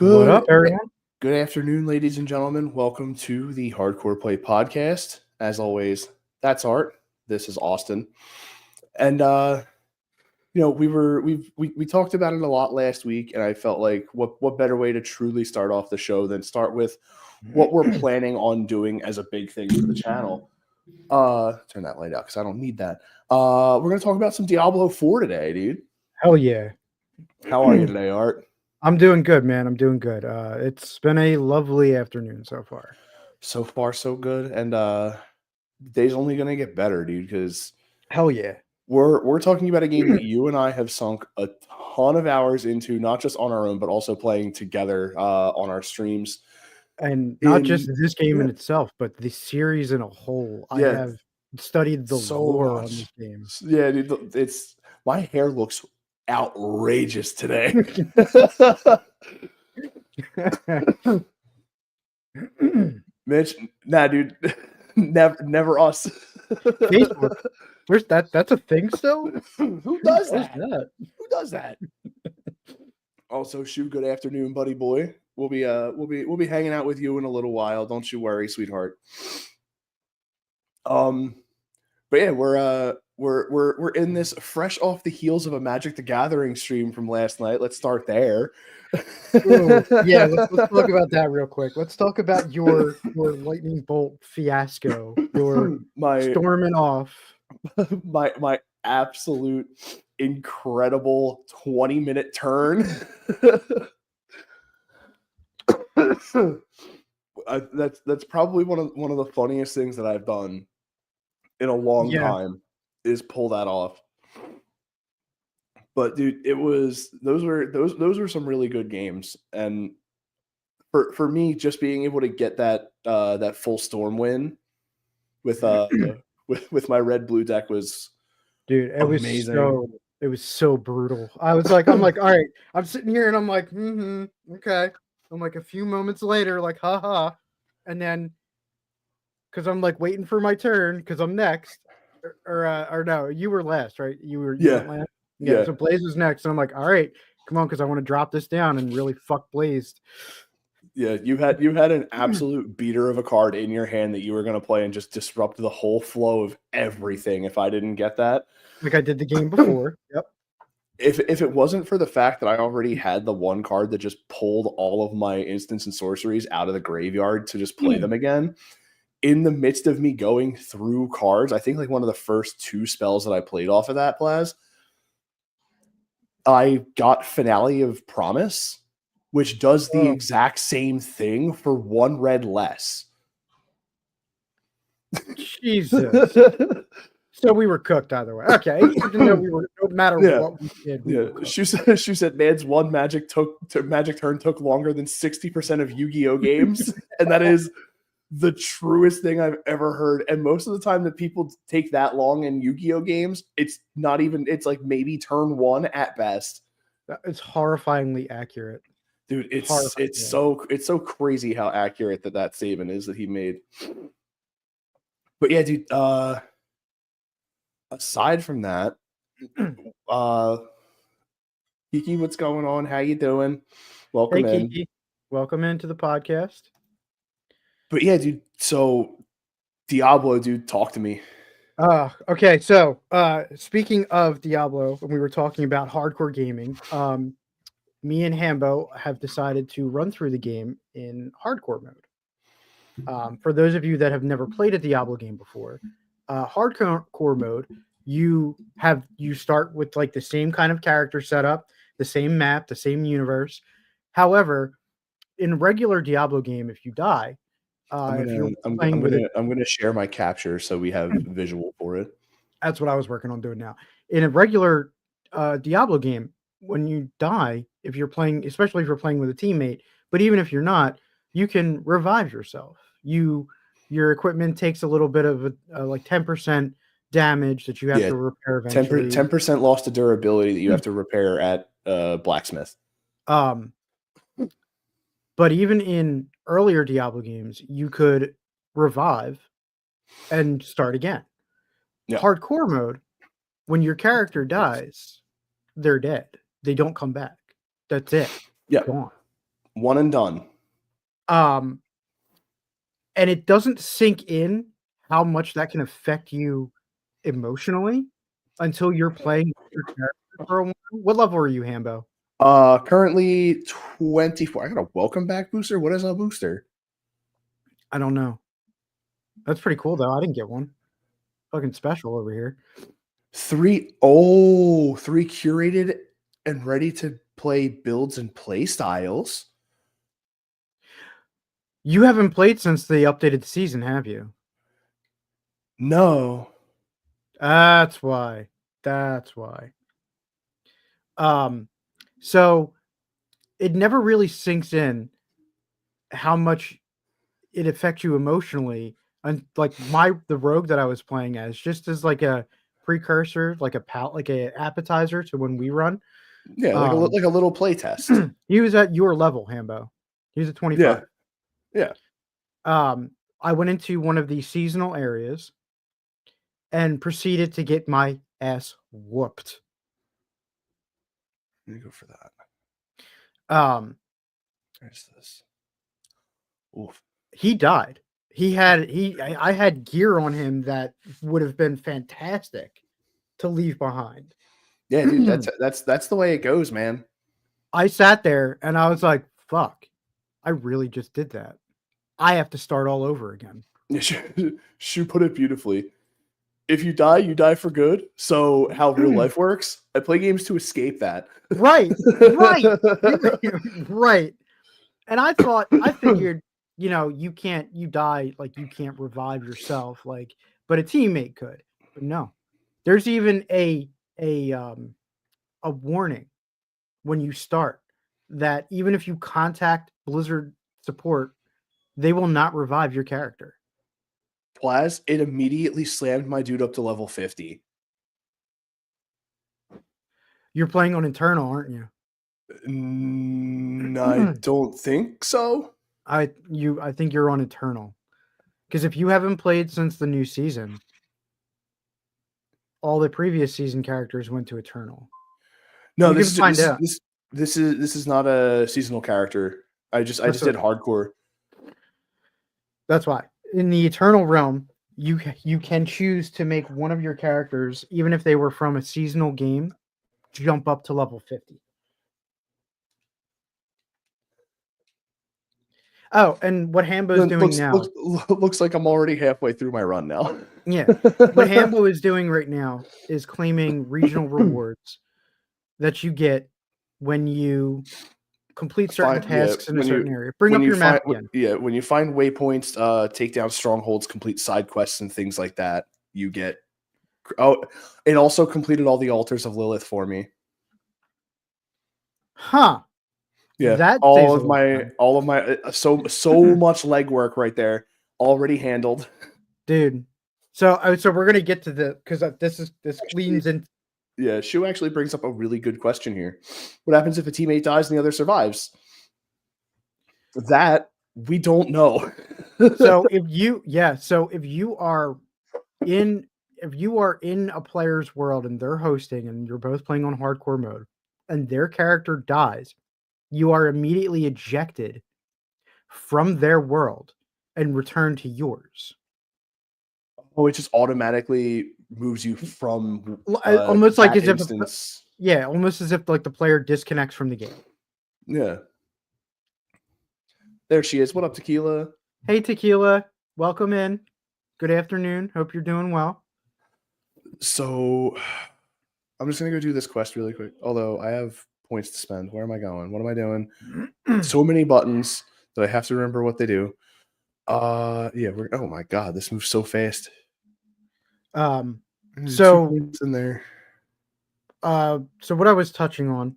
What up, Good everyone? good afternoon, ladies and gentlemen. Welcome to the Hardcore Play Podcast. As always, that's Art. This is Austin. And we talked about it a lot last week, and I felt like what better way to truly start off the show than start with what we're planning on doing as a big thing for the channel. Turn that light out because I don't need that. We're gonna talk about some Diablo 4 today, dude. Hell yeah. How are you today, Art? I'm doing good, man. I'm doing good. It's been a lovely afternoon so far. So far, so good. And the day's only gonna get better, dude, because Hell yeah. we're talking about a game that you and I have sunk a ton of hours into, not just on our own, but also playing together on our streams. And not just this game Yeah, in itself, but the series in a whole. I yeah, have studied the so lore on much. this game. Yeah, dude, it's my hair looks outrageous today. Mitch, nah, dude, never us. Facebook. Where's that? That's a thing still? Who does What's that? that? Who does that? Also, Shu, good afternoon, buddy boy. We'll be hanging out with you in a little while. Don't you worry, sweetheart. But yeah, we're in this fresh off the heels of a Magic the Gathering stream from last night. Let's start there. Ooh, yeah, let's talk about that real quick. Let's talk about your lightning bolt fiasco. Your my storming off. my absolute incredible 20-minute turn. That's probably one of the funniest things that I've done in a long time is pull that off. But dude, those were some really good games, and for me, just being able to get that full storm win with with my red blue deck was Dude, amazing. it was so brutal. I'm like, all right. I'm sitting here and I'm like, okay. I'm like a few moments later, like, haha. And then because I'm like waiting for my turn because I'm next. Or no, you were last, right? You went last. Yeah, so Blaze was next, and I'm like, all right, come on, because I want to drop this down and really fuck Blaze. Yeah, you had an absolute beater of a card in your hand that you were going to play and just disrupt the whole flow of everything if I didn't get that. Like I did the game before. Yep. If it wasn't for the fact that I already had the one card that just pulled all of my instants and sorceries out of the graveyard to just play them again, in the midst of me going through cards, I think like one of the first two spells that I played off of that, Plaz, I got Finale of Promise, which does the exact same thing for one red less. Jesus. So we were cooked either way. Okay, even though we were, no matter what we did, we were cooked. She said, "Man's one magic turn took longer than 60% of Yu-Gi-Oh games," and that is the truest thing I've ever heard. And most of the time that people take that long in Yu-Gi-Oh games, it's not even. It's like maybe turn one at best. It's horrifyingly accurate, dude. It's so crazy how accurate that statement is that he made. But yeah, dude. Aside from that, Kiki, what's going on? How you doing? Welcome in. Kiki. Welcome into the podcast. But yeah, dude. So Diablo, dude, talk to me. Okay. So speaking of Diablo, when we were talking about hardcore gaming, me and Hambo have decided to run through the game in hardcore mode. For those of you that have never played a Diablo game before, hardcore mode, you start with like the same kind of character setup, the same map, the same universe. However, in regular Diablo game, if you die, I'm gonna share my capture so we have visual for it. That's what I was working on doing now. In a regular Diablo game, when you die, if you're playing, especially if you're playing with a teammate, but even if you're not, you can revive yourself. Your equipment takes a little bit of like 10% damage that you have to repair eventually. 10% loss to durability that you have to repair at blacksmith. But even in earlier Diablo games, you could revive and start again. Yeah. Hardcore mode, when your character dies, they're dead. They don't come back. That's it. Yeah. Gone. One and done. And it doesn't sink in how much that can affect you emotionally until you're playing your character for a while. What level are you, Hambo? Currently 24. I got a welcome back booster. What is a booster? I don't know. That's pretty cool though. I didn't get one. Fucking special over here. 3 curated and ready to play builds and play styles. You haven't played since the updated season, have you? No. That's why. That's why. So it never really sinks in how much it affects you emotionally. And like the rogue that I was playing as, just as like a precursor, like a appetizer to when we run. Yeah, like a little play test. He was at your level, Hambo. He was at 25. Yeah. I went into one of the seasonal areas and proceeded to get my ass whooped. Let me go for that. There's this. Oof. He died. I had gear on him that would have been fantastic to leave behind. Yeah, dude, that's the way it goes, man. I sat there and I was like, fuck, I really just did that. I have to start all over again. Shu put it beautifully. If you die for good. So how real life works, I play games to escape that. Right. Right. And I figured, you die, like you can't revive yourself, like, but a teammate could. But no. There's even a warning when you start that even if you contact Blizzard support, they will not revive your character. Plaz, it immediately slammed my dude up to level 50. You're playing on internal, aren't you? I don't think so. I think you're on eternal. Because if you haven't played since the new season, all the previous season characters went to eternal. No, this is not a seasonal character. I just did hardcore. That's why. In the eternal realm, you can choose to make one of your characters, even if they were from a seasonal game, jump up to level 50. Oh, and what Hambo's doing now looks like I'm already halfway through my run now. Yeah. What Hambo is doing right now is claiming regional rewards that you get when you complete certain tasks in a certain area. Bring up your map again. Yeah, when you find waypoints, take down strongholds, complete side quests and things like that, you get. Oh, it also completed all the altars of Lilith for me. Huh. Yeah, that all of my so much legwork right there already handled, dude. So we're gonna get to because this leans in. Yeah, Shu actually brings up a really good question here. What happens if a teammate dies and the other survives? That we don't know. So if you are in a player's world and they're hosting and you're both playing on hardcore mode and their character dies, you are immediately ejected from their world and returned to yours. Oh, it just automatically moves you from almost like as instance. Almost as if like the player disconnects from the game. Yeah. There she is. What up, Tequila? Hey, Tequila. Welcome in. Good afternoon. Hope you're doing well. So I'm just going to go do this quest really quick. Although I have points to spend. Where am I going? What am I doing? So many buttons that I have to remember what they do. Yeah, oh my god, this moves so fast. So in there. So what I was touching on,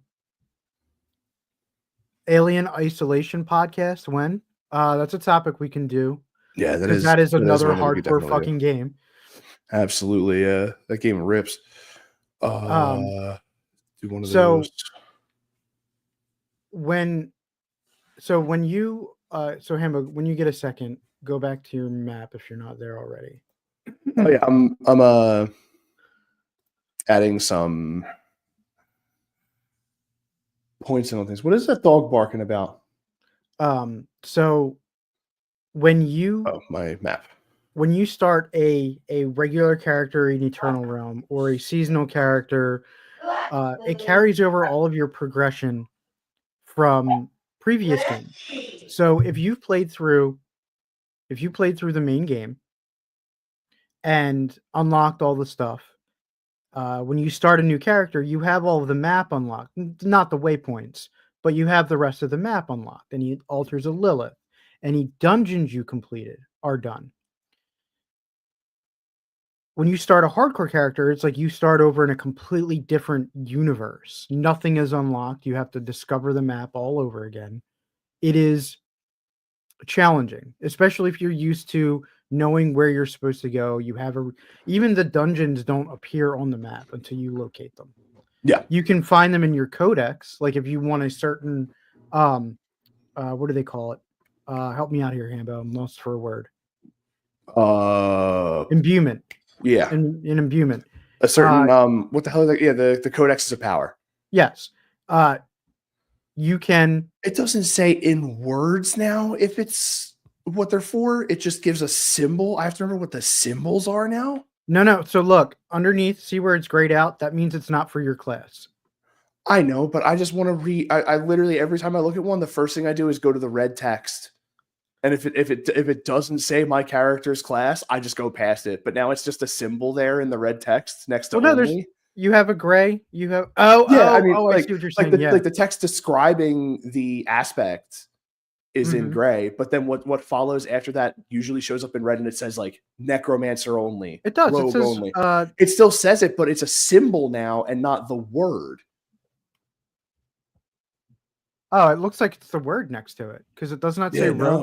Alien Isolation podcast. When that's a topic we can do. Yeah, that is another hardcore fucking game. Absolutely, yeah, that game rips. Do one of those. When Hambo, when you get a second, go back to your map if you're not there already. Oh yeah, I'm adding some points and all things. What is that dog barking about? So when you Oh, my map. when you start a regular character in Eternal Realm or a seasonal character, it carries over all of your progression from previous games. So if you've played through the main game and unlocked all the stuff, when you start a new character, you have all of the map unlocked, not the waypoints, but you have the rest of the map unlocked. Any altars of Lilith, any dungeons you completed are done. When you start a hardcore character, it's like you start over in a completely different universe. Nothing is unlocked. You have to discover the map all over again. It is challenging, especially if you're used to knowing where you're supposed to go. Even the dungeons don't appear on the map until you locate them. Yeah. You can find them in your codex, like if you want a certain what do they call it? Help me out here, Hambo. I'm lost for a word. Imbuement. Yeah. In imbuement. A certain what the hell is that? Yeah, the codexes of power. Yes. You can. It doesn't say in words now if it's what they're for. It just gives a symbol. I have to remember what the symbols are now. No. So look, underneath, see where it's grayed out? That means it's not for your class. I know, but I just want to read. I literally every time I look at one, the first thing I do is go to the red text. And if it doesn't say my character's class, I just go past it. But now it's just a symbol there in the red text next to only. You have a gray. You have I see what you're saying. Like the text describing the aspect is in gray, but then what follows after that usually shows up in red, and it says like necromancer only. It does. Rogue it says only. It still says it, but it's a symbol now and not the word. Oh, it looks like it's the word next to it because it does not say rogue.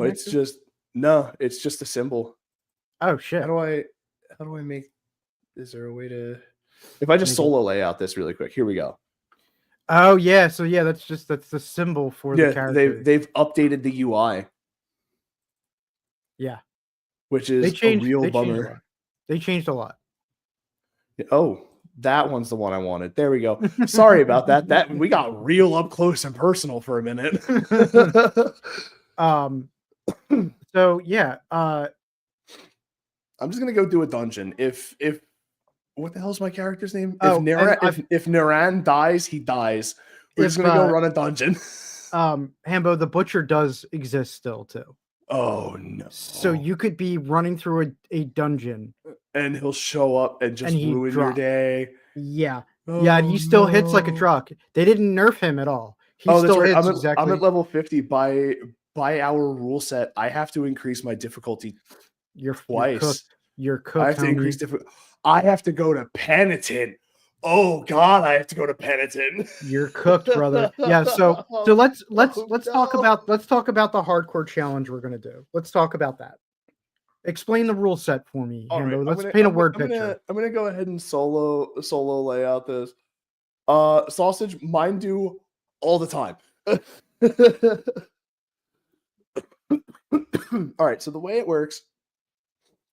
No, it's just a symbol. Oh shit! How do I make? Is there a way to? If I just solo lay out this really quick, here we go. Oh yeah, so yeah, that's the symbol for the character. They've updated the UI. Yeah, which is a real bummer. They changed a lot. Oh, that one's the one I wanted. There we go. Sorry about that. That we got real up close and personal for a minute. So yeah, I'm just gonna go do a dungeon. If what the hell's my character's name? If Naran dies, he dies. We're just gonna go run a dungeon. Hambo, the butcher does exist still too. Oh no! So you could be running through a dungeon, and he'll show up and just ruin your day. Yeah, and he still hits like a truck. They didn't nerf him at all. That's right. I'm at level 50 by our rule set. I have to increase my difficulty. Twice. You're cooked. I have to increase difficulty. I have to go to penitent. Oh God, I have to go to penitent. You're cooked, brother. Yeah. So let's talk about the hardcore challenge we're gonna do. Let's talk about that. Explain the rule set for me, Hambo. Let's paint a word picture. I'm gonna go ahead and solo lay out this. Sausage, mine do all the time. All right, so the way it works,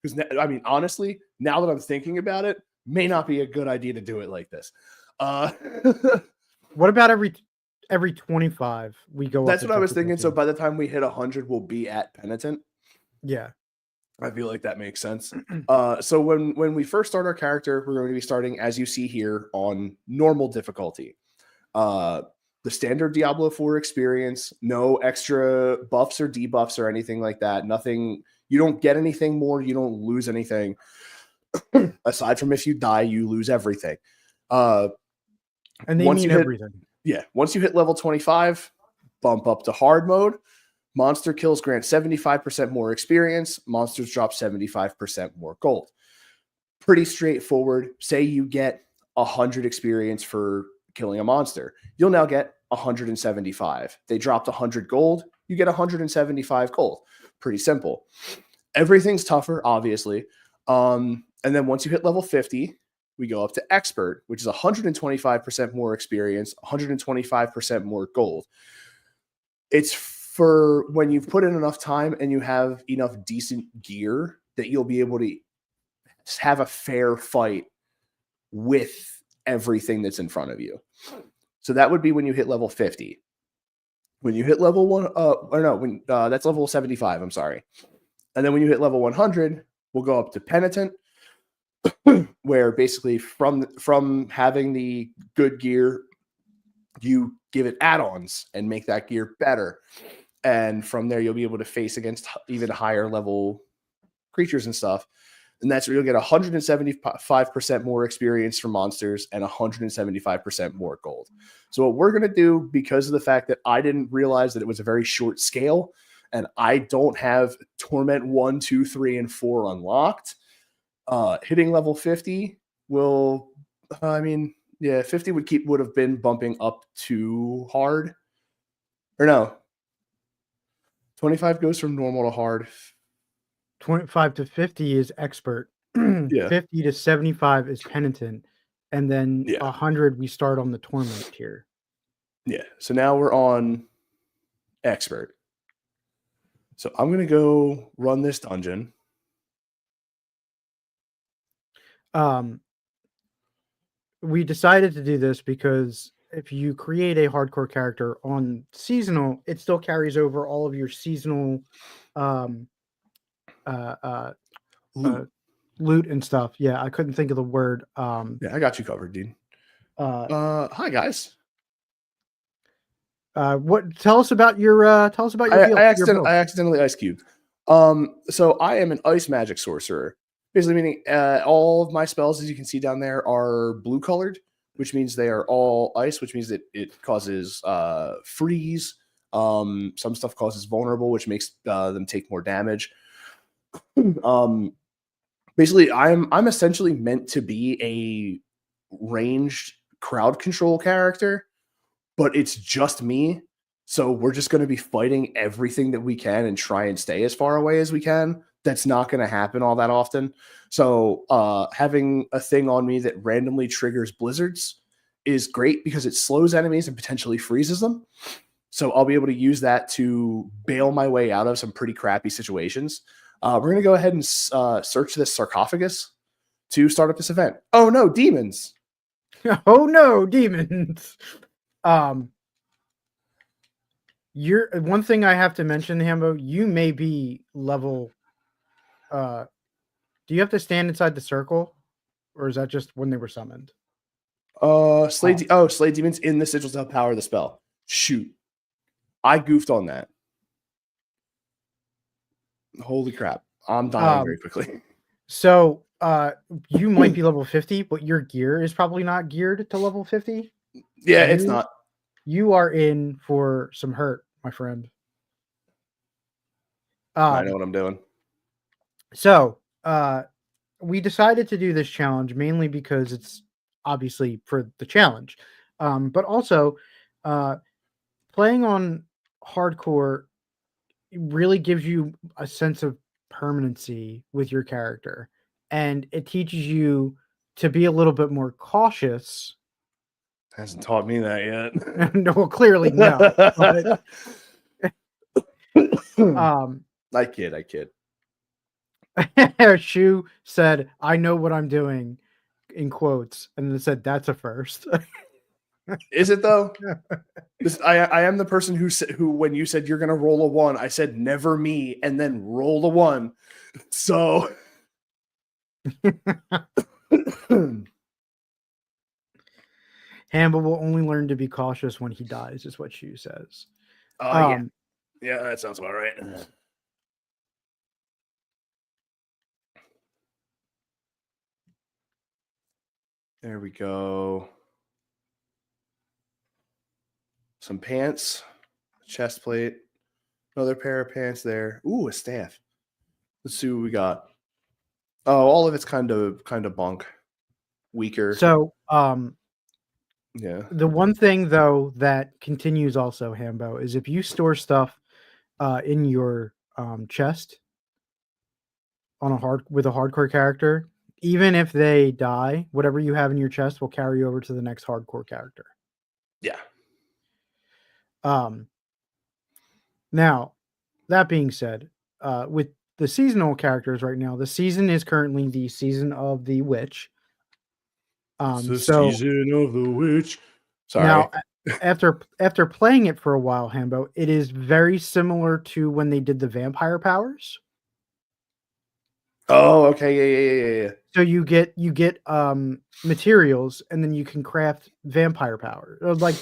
because I mean, honestly, now that I'm thinking about it, may not be a good idea to do it like this. What about every 25 we go? That's what I was thinking. So by the time we hit 100, we'll be at penitent. Yeah. I feel like that makes sense. So when we first start our character, we're going to be starting, as you see here, on normal difficulty. The standard Diablo 4 experience, no extra buffs or debuffs or anything like that. Nothing. You don't get anything more. You don't lose anything. Aside from if you die, you lose everything. And they mean everything. Yeah. Once you hit level 25, bump up to hard mode. Monster kills grant 75% more experience. Monsters drop 75% more gold. Pretty straightforward. Say you get 100 experience for killing a monster. You'll now get 175. They dropped 100 gold. You get 175 gold. Pretty simple. Everything's tougher, obviously. And then once you hit level 50, we go up to expert, which is 125% more experience, 125% more gold. It's for when you've put in enough time and you have enough decent gear that you'll be able to have a fair fight with everything that's in front of you. So that would be when you hit level 50. When you hit level 1, or no, when that's level 75, I'm sorry. And then when you hit level 100, we'll go up to Penitent, where basically from having the good gear, you give it add-ons and make that gear better. And from there, you'll be able to face against even higher level creatures and stuff. And that's where you'll get 175% more experience for monsters and 175% more gold. So what we're going to do, because of the fact that I didn't realize that it was a very short scale, and I don't have Torment 1, 2, 3, and 4 unlocked, hitting level 50 will, 50 would have been bumping up too hard. Or no, 25 goes from normal to hard. 25 to 50 is expert. Yeah. 50 to 75 is penitent. And then Yeah. 100, we start on the torment tier. Yeah. So now we're on expert. So I'm going to go run this dungeon. We decided to do this because if you create a hardcore character on seasonal, it still carries over all of your seasonal loot and stuff. Yeah, I couldn't think of the word. Yeah, I got you covered, dude. Hi guys. Tell us about your I accidentally ice cubed. So I am an ice magic sorcerer. Basically meaning all of my spells, as you can see down there, are blue colored, which means they are all ice, which means that it causes freeze. Some stuff causes vulnerable, which makes them take more damage. Basically, I'm essentially meant to be a ranged crowd control character, but it's just me. So we're just going to be fighting everything that we can and try and stay as far away as we can. That's not going to happen all that often. So having a thing on me that randomly triggers blizzards is great because it slows enemies and potentially freezes them. So I'll be able to use that to bail my way out of some pretty crappy situations. We're going to go ahead and search this sarcophagus to start up this event. Oh no, demons! Oh no, demons! You're one thing I have to mention, Hambo. You may be level. Do you have to stand inside the circle, or is that just when they were summoned? Slay demons in the sigils to power the spell. Shoot, I goofed on that. Holy crap! I'm dying very quickly. So, you might be level 50, but your gear is probably not geared to level 50. Yeah, it's not. You are in for some hurt, my friend. I know what I'm doing. So, we decided to do this challenge mainly because it's obviously for the challenge, but also playing on hardcore really gives you a sense of permanency with your character, and it teaches you to be a little bit more cautious. Hasn't taught me that yet. No, clearly no. But, I kid. Shu said, "I know what I'm doing," in quotes, and then said, "That's a first." Is it though? I am the person who when you said you're gonna roll a 1, I said never me, and then roll a 1. So Hamba will only learn to be cautious when he dies, is what Shu says. Yeah, that sounds about right. There we go. Some pants, chest plate, another pair of pants there. Ooh, a staff. Let's see what we got. Oh, all of it's kind of bunk, weaker. So, yeah. The one thing though that continues also, Hambo, is if you store stuff in your chest with a hardcore character, even if they die, whatever you have in your chest will carry over to the next hardcore character. Yeah. Now, that being said, with the seasonal characters right now, the season is currently the season of the witch. It's the season of the witch. Sorry. Now, after playing it for a while, Hambo, it is very similar to when they did the vampire powers. Oh, okay, yeah. So you get materials, and then you can craft vampire power.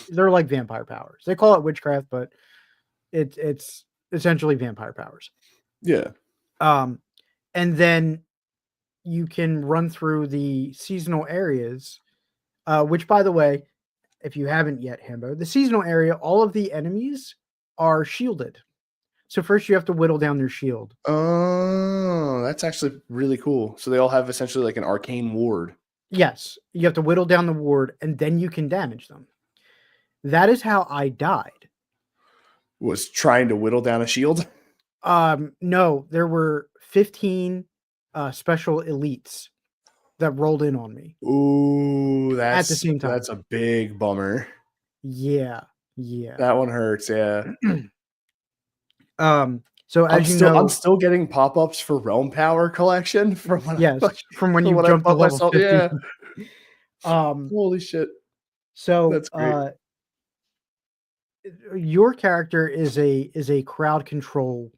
They're like vampire powers. They call it witchcraft, but it's essentially vampire powers. Yeah. And then you can run through the seasonal areas, which, by the way, if you haven't yet, Hambo, the seasonal area, all of the enemies are shielded. So first you have to whittle down their shield. Oh, that's actually really cool. So they all have essentially like an arcane ward. Yes, you have to whittle down the ward, and then you can damage them. That is how I died. Was trying to whittle down a shield? No, there were 15 special elites that rolled in on me. Ooh, At the same time. that's a big bummer. Yeah. That one hurts, yeah. So as you know, I'm still getting pop-ups for Realm Power collection from when from when from you when jumped I to bought level myself. 50. Yeah. Holy shit. So That's great. Your character is a crowd control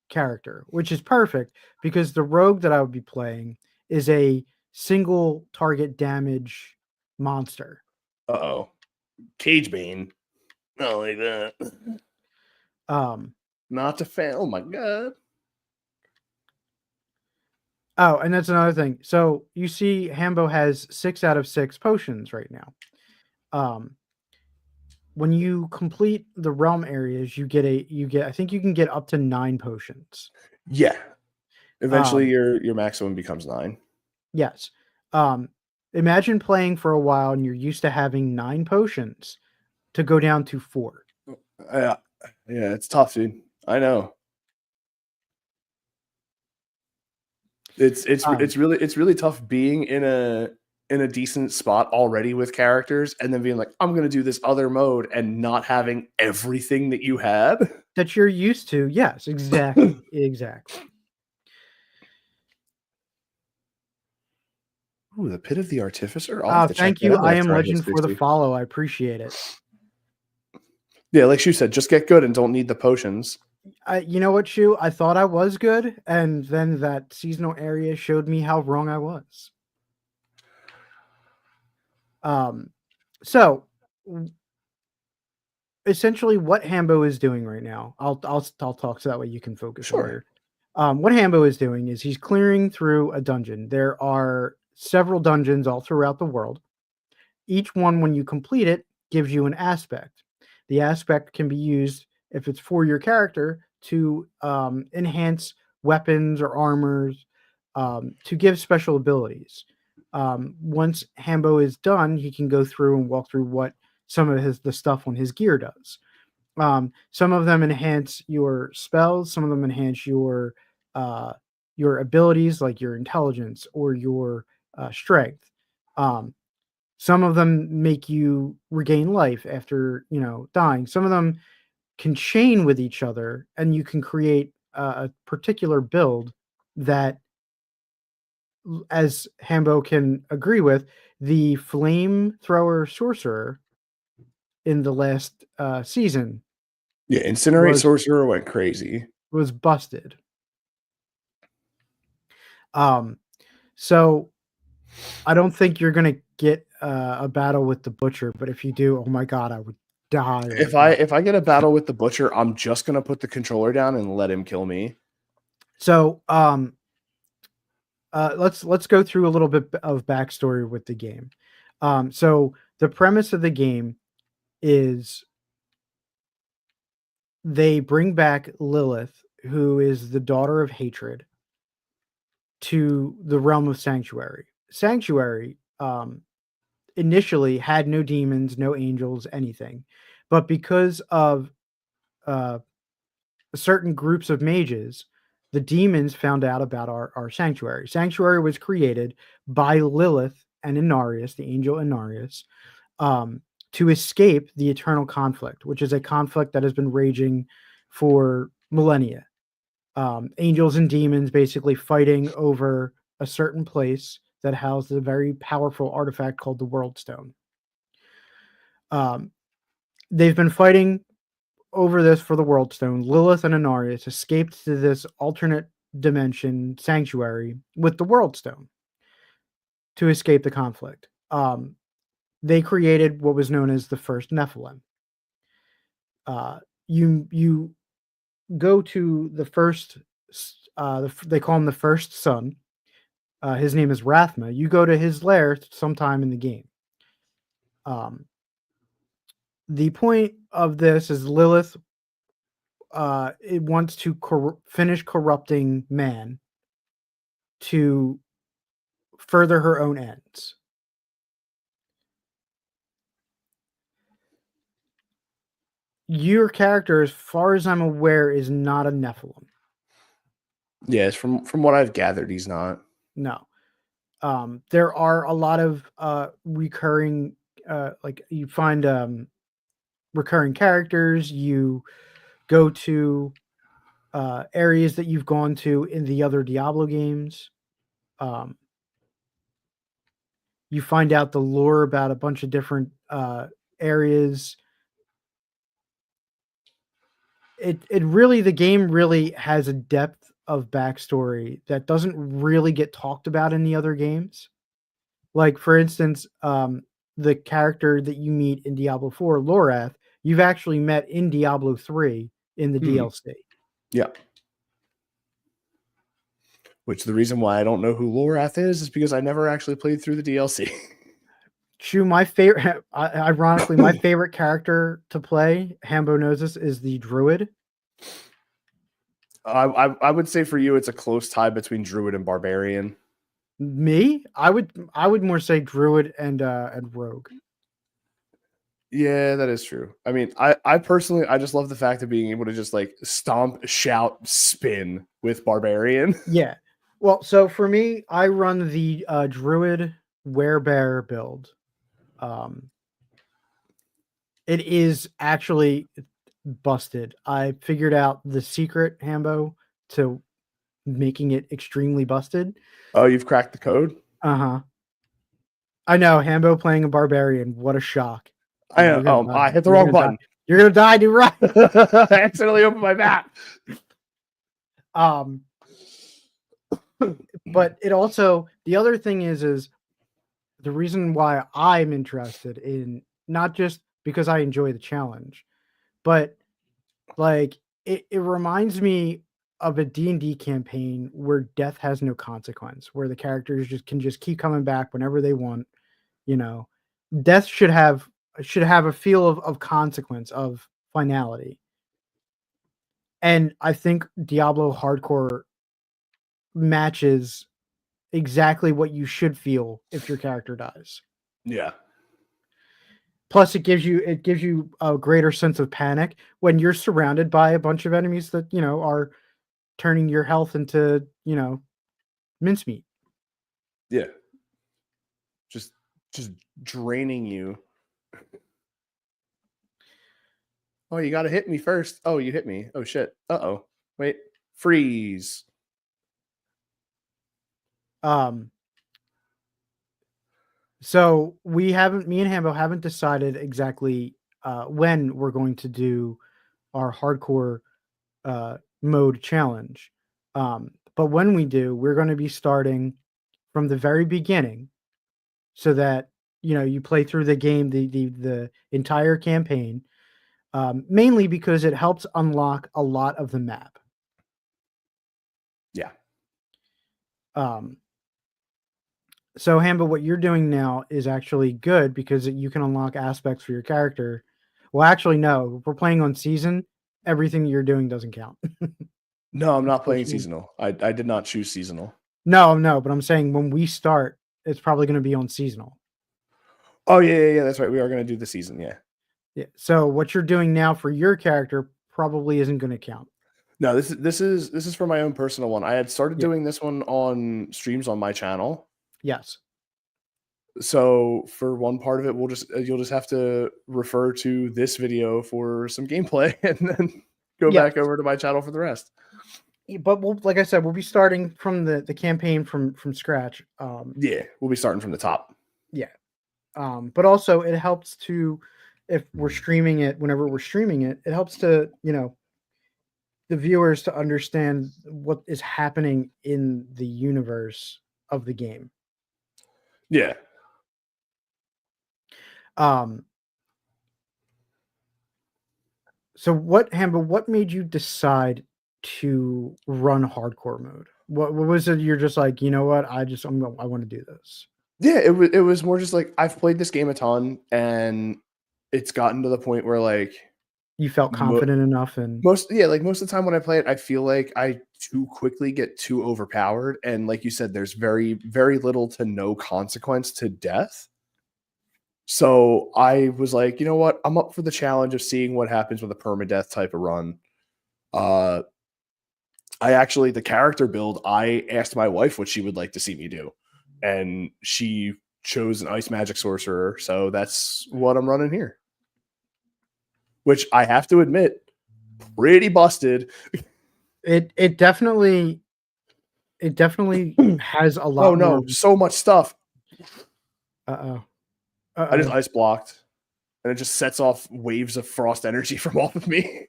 character, which is perfect because the rogue that I would be playing is a single target damage monster. Uh-oh. Cage Bane. Not like that. Not a fan. Oh my god. Oh, and that's another thing. So you see Hambo has 6 out of 6 potions right now. When you complete the realm areas, you get I think you can get up to 9 potions. Yeah. Eventually your maximum becomes 9. Yes. Imagine playing for a while and you're used to having 9 potions to go down to 4. Yeah, it's tough, dude. I know. It's really tough being in a decent spot already with characters and then being like, I'm gonna do this other mode and not having everything that you had. That you're used to. Yes, exactly. Exactly. Ooh, the Pit of the Artificer? I'll have to check Thank that you. out I am after I hit Legend for the 60. follow. I appreciate it. Yeah, like Shu said, just get good and don't need the potions. You know what, Shu? I thought I was good, and then that seasonal area showed me how wrong I was. So essentially, what Hambo is doing right now, I'll talk so that way you can focus Sure. on your. What Hambo is doing is he's clearing through a dungeon. There are several dungeons all throughout the world. Each one, when you complete it, gives you an aspect. The aspect can be used, if it's for your character, to enhance weapons or armors, to give special abilities. Once Hambo is done, he can go through and walk through what some of the stuff on his gear does. Some of them enhance your spells. Some of them enhance your abilities, like your intelligence or your strength. Some of them make you regain life after dying. Some of them can chain with each other, and you can create a particular build that, as Hambo can agree with, the flamethrower sorcerer in the last season Yeah, Incinerate Sorcerer went crazy. was busted. So I don't think you're gonna get a battle with the butcher, but if you do, oh my god, I would die. If I get a battle with the butcher, I'm just gonna put the controller down and let him kill me. So let's go through a little bit of backstory with the game. So the premise of the game is they bring back Lilith, who is the daughter of hatred, to the realm of Sanctuary. Sanctuary initially had no demons, no angels, anything, but because of certain groups of mages, the demons found out about our sanctuary. Sanctuary was created by Lilith and Inarius, the angel Inarius, to escape the eternal conflict, which is a conflict that has been raging for millennia. Angels and demons basically fighting over a certain place that houses a very powerful artifact called the World Stone. they've been fighting over this for the World Stone. Lilith and Inarius escaped to this alternate dimension sanctuary with the World Stone to escape the conflict. They created what was known as the first Nephilim. You go to the first. They call him the first son. His name is Rathma. You go to his lair sometime in the game. The point of this is Lilith it wants to finish corrupting man to further her own ends. Your character, as far as I'm aware, is not a Nephilim. Yes, from what I've gathered, he's not. No. There are a lot of recurring, like you find recurring characters. You go to areas that you've gone to in the other Diablo games. You find out the lore about a bunch of different areas. It really, the game really has a depth of backstory that doesn't really get talked about in the other games. Like, for instance, the character that you meet in Diablo 4, Lorath, you've actually met in Diablo 3 in the DLC. Yeah. Which the reason why I don't know who Lorath is because I never actually played through the DLC. True, my favorite, ironically, my favorite character to play, Hambo knows this, is the Druid. I would say for you, it's a close tie between Druid and Barbarian. Me, I would more say Druid and Rogue. Yeah, that is true. I mean, I personally, I just love the fact of being able to just like stomp, shout, spin with Barbarian. Yeah. Well, so for me, I run the Druid Werebear build. It is actually busted. I figured out the secret, Hambo, to making it extremely busted. Oh, you've cracked the code? Uh-huh. I know, Hambo playing a Barbarian. What a shock. I hit the wrong button. You're gonna die, dude, right? I accidentally opened my map. But it also, the other thing is the reason why I'm interested in, not just because I enjoy the challenge, but like it reminds me of a D&D campaign where death has no consequence, where the characters can keep coming back whenever they want. You know, death should have a feel of consequence, of finality. And I think Diablo Hardcore matches exactly what you should feel if your character dies. Yeah. Plus, it gives you a greater sense of panic when you're surrounded by a bunch of enemies that, are turning your health into, mincemeat. Yeah. Just draining you. Oh, you got to hit me first. Oh, you hit me. Oh, shit. Uh-oh. Wait. Freeze. So me and Hambo haven't decided exactly when we're going to do our hardcore mode challenge. But when we do, we're going to be starting from the very beginning so that, you play through the game, the entire campaign, mainly because it helps unlock a lot of the map. Yeah. So, Hambo, what you're doing now is actually good because you can unlock aspects for your character. Well, actually, no. If we're playing on season, everything you're doing doesn't count. No, I'm not playing seasonal. I did not choose seasonal. No, but I'm saying when we start, it's probably going to be on seasonal. Oh, yeah, that's right. We are going to do the season, yeah. Yeah. So what you're doing now for your character probably isn't going to count. No, this is for my own personal one. I had started doing this one on streams on my channel. Yes. So for one part of it, you'll just have to refer to this video for some gameplay and then go back over to my channel for the rest. But like I said, we'll be starting from the campaign from scratch. Yeah, we'll be starting from the top. Yeah. But also it helps to if we're streaming it, whenever we're streaming it, it helps to, the viewers to understand what is happening in the universe of the game. Yeah. So Hamba, what made you decide to run hardcore mode? What was it? You're just like, you know what? I want to do this. Yeah, it was more just like I've played this game a ton, and it's gotten to the point where like You felt confident enough, and most of the time when I play it, I feel like I too quickly get too overpowered, and like you said, there's very, very little to no consequence to death. So I was like, you know what? I'm up for the challenge of seeing what happens with a permadeath type of run. Uh, the character build, I asked my wife what she would like to see me do, and she chose an ice magic sorcerer. So that's what I'm running here. Which I have to admit, pretty busted. it definitely has a lot Oh no, more. so much stuff. Uh-oh. I just ice blocked, and it just sets off waves of frost energy from off of me.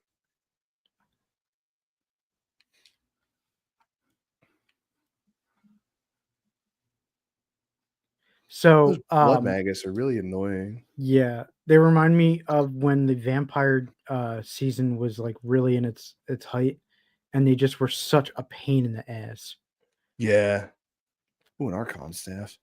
So Those blood maggots are really annoying. yeah, they remind me of when the vampire season was like really in its height, and they just were such a pain in the ass. Yeah. Ooh, an Archon staff.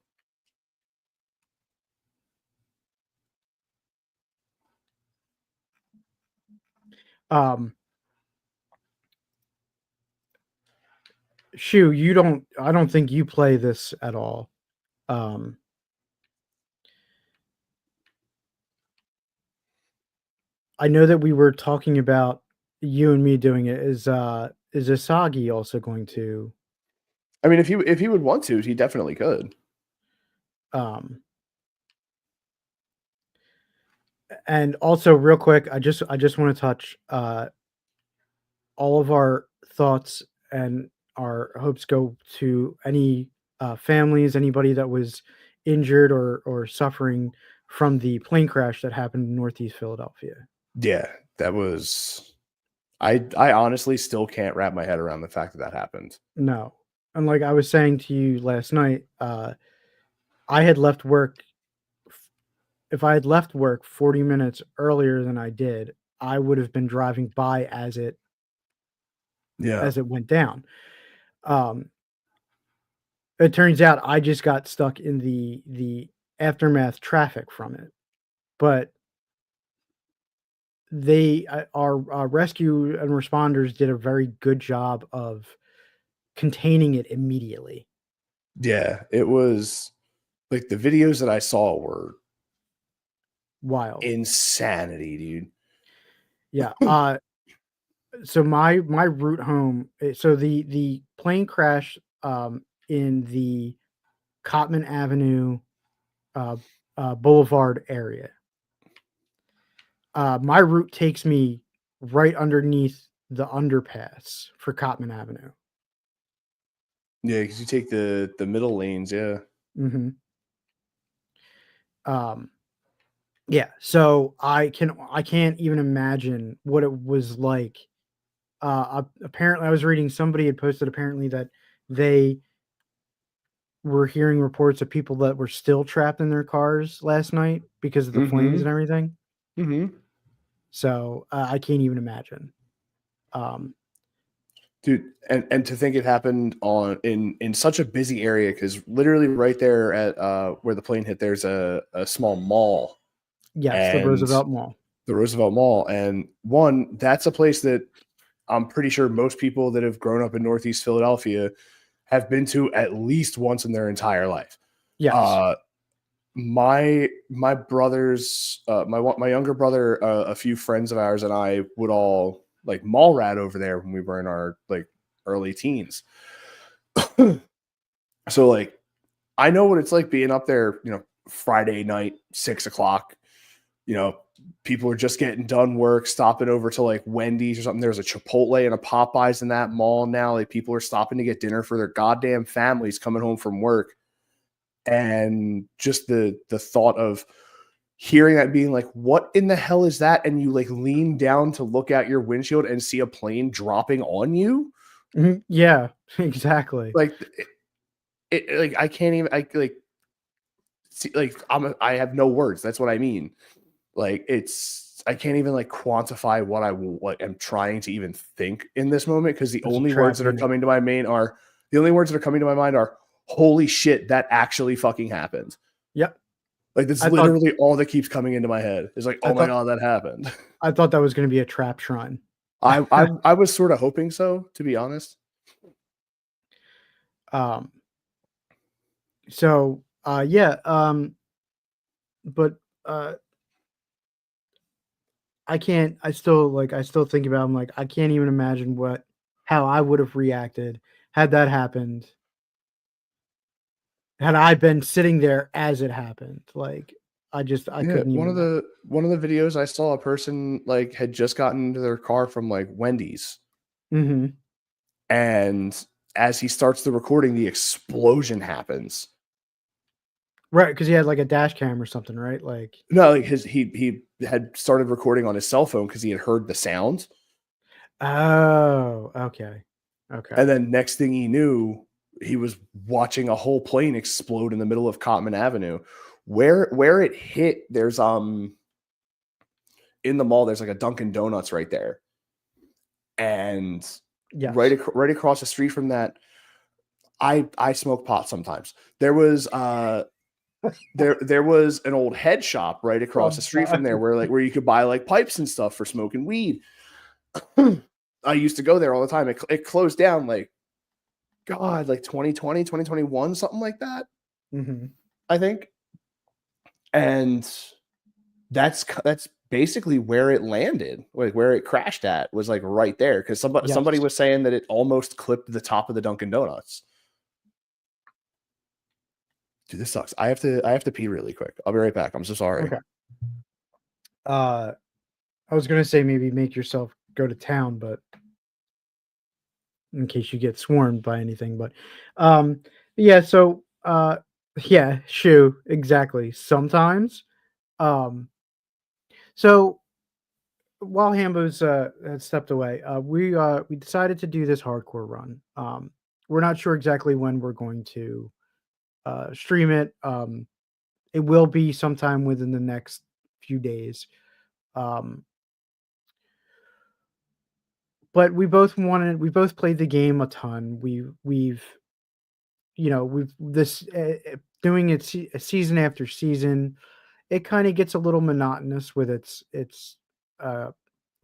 Shu, I don't think you play this at all. I know that we were talking about you and me doing it. Is Asagi also going to? I mean, if he would want to, he definitely could. And also, real quick, I just want to touch all of our thoughts and our hopes go to any families, anybody that was injured or suffering from the plane crash that happened in Northeast Philadelphia. Yeah, that was. I honestly still can't wrap my head around the fact that that happened. No, and like I was saying to you last night, I had left work. If I had left work 40 minutes earlier than I did, I would have been driving by as it went down. It turns out I just got stuck in the aftermath traffic from it, but our rescue and responders did a very good job of containing it immediately. Yeah, it was like the videos that I saw were Wild. insanity, dude. Yeah. So my route home. So the plane crash in the Cotman Avenue Boulevard area. My route takes me right underneath the underpass for Cotman Avenue. Yeah, because you take the middle lanes. Yeah. Mm-hmm. Yeah. So I can't even imagine what it was like. Apparently, I was reading somebody had posted apparently that they were hearing reports of people that were still trapped in their cars last night because of the flames and everything. Mm-hmm. So I can't even imagine. Dude, and to think it happened in such a busy area, because literally right there at where the plane hit, there's a small mall. Yes, the And Roosevelt Mall. The Roosevelt Mall. And one, that's a place that I'm pretty sure most people that have grown up in Northeast Philadelphia have been to at least once in their entire life. Yes. My brothers, my younger brother, a few friends of ours, and I would all like mall rat over there when we were in our like early teens. So like, I know what it's like being up there, Friday night, 6:00. People are just getting done work, stopping over to like Wendy's or something. There's a Chipotle and a Popeyes in that mall now. Like people are stopping to get dinner for their goddamn families coming home from work. And just the thought of hearing that, being like, what in the hell is that? And you like lean down to look out your windshield and see a plane dropping on you. Yeah, exactly. Like like I can't even, I like see, like I have no words. That's what I mean. Like I can't even like quantify what I'm trying to even think in this moment, because the There's a only words trap that are unit. coming to my the only words that are coming to my mind are, holy shit, that actually fucking happened. Yep. Like that's I thought literally all that keeps coming into my head. Is like, I oh my thought god, that happened. I thought that was going to be a trap shrine. I was sort of hoping so, to be honest. Um. So, yeah. But I can't. I still like. I still think about. I'm like, I can't even imagine how I would have reacted had that happened. Had I been sitting there as it happened, like I Yeah, couldn't one of even. the videos I saw, a person like had just gotten into their car from like Wendy's, Mm-hmm. and as he starts the recording, the explosion happens. Right, because he had like a dash cam or something, right? Like, No, like he had started recording on his cell phone because he had heard the sound, oh, okay, okay, and then next thing he knew, he was watching a whole plane explode in the middle of Cotman Avenue, where it hit. There's in the mall, there's like a Dunkin' Donuts right there, and yes, right across the street from that, I smoke pot sometimes. There was there was an old head shop right across the street from there, where you could buy like pipes and stuff for smoking weed. I used to go there all the time. It closed down like, God, like 2020, 2021, something like that, mm-hmm. I think. And that's basically where it landed, like where it crashed at was like right there, because somebody Yes, was saying that it almost clipped the top of the Dunkin' Donuts. Dude, this sucks. I have to pee really quick. I'll be right back. I'm so sorry. okay. Uh, I was gonna say maybe make yourself go to town, but in case you get swarmed by anything, but um, yeah. So yeah, shoe exactly. Sometimes so while Hambo's had stepped away, we decided to do this hardcore run. We're not sure exactly when we're going to stream it. It will be sometime within the next few days. Um, but we both played the game a ton. We've we've this doing it season after season. It kind of gets a little monotonous with its uh,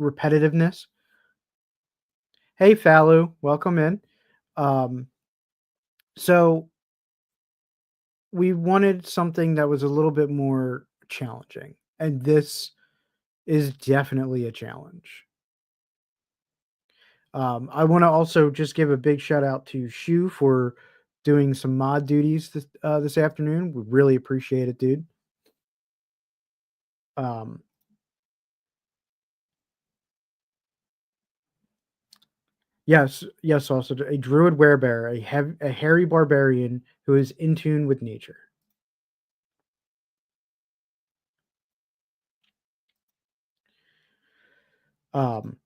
repetitiveness. Hey, Fallu, welcome in. Um, so we wanted something that was a little bit more challenging, and this is definitely a challenge. I want to also just give a big shout out to Shu for doing some mod duties this afternoon. We really appreciate it, dude. Um, yes, yes. Also, a druid werebear, a hairy barbarian who is in tune with nature. Um,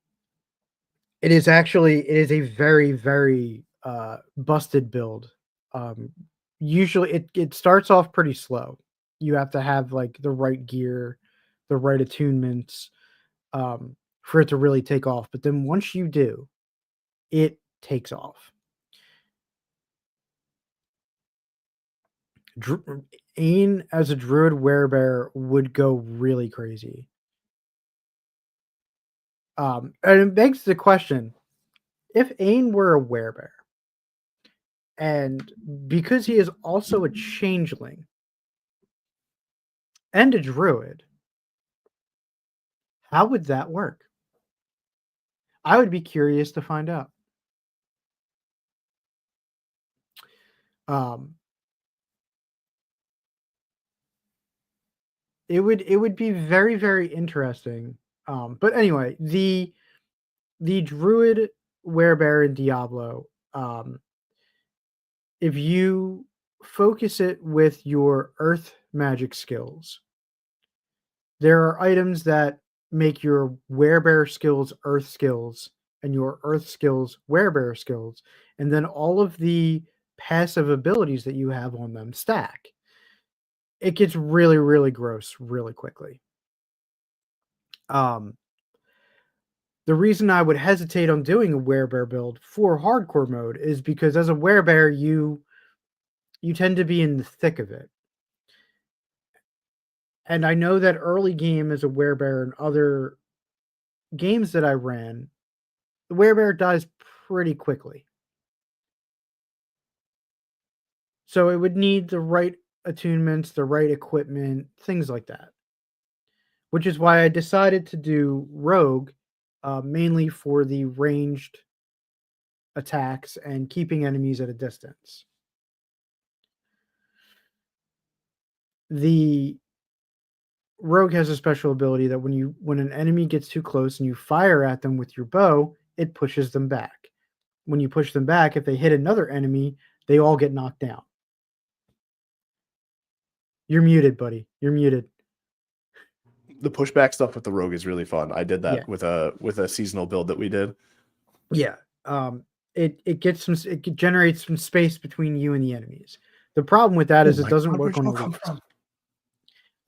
it is a very very busted build. Um, usually it starts off pretty slow. You have to have like the right gear, the right attunements for it to really take off. But then once you do, it takes off. Ain as a druid werebear would go really crazy. And it begs the question: if Ain were a werebear, and because he is also a changeling and a druid, how would that work? I would be curious to find out. Um, it would be very very interesting. But anyway, the druid werebear in Diablo, if you focus it with your earth magic skills, There are items that make your werebear skills earth skills and your earth skills werebear skills, and then all of the passive abilities that you have on them stack. It gets really, really gross really quickly. Um, the reason I would hesitate on doing a werebear build for hardcore mode is because as a werebear, you tend to be in the thick of it. And I know that early game as a werebear and other games that I ran, the werebear dies pretty quickly. So it would need the right attunements, the right equipment, things like that. Which is why I decided to do rogue, mainly for the ranged attacks and keeping enemies at a distance. The rogue has a special ability that when an enemy gets too close and you fire at them with your bow, it pushes them back. When you push them back, if they hit another enemy, they all get knocked down. You're muted, buddy. You're muted. The pushback stuff with the rogue is really fun. I did that Yeah. with a seasonal build that we did. Yeah. It generates some space between you and the enemies. The problem with that is it doesn't work on elites.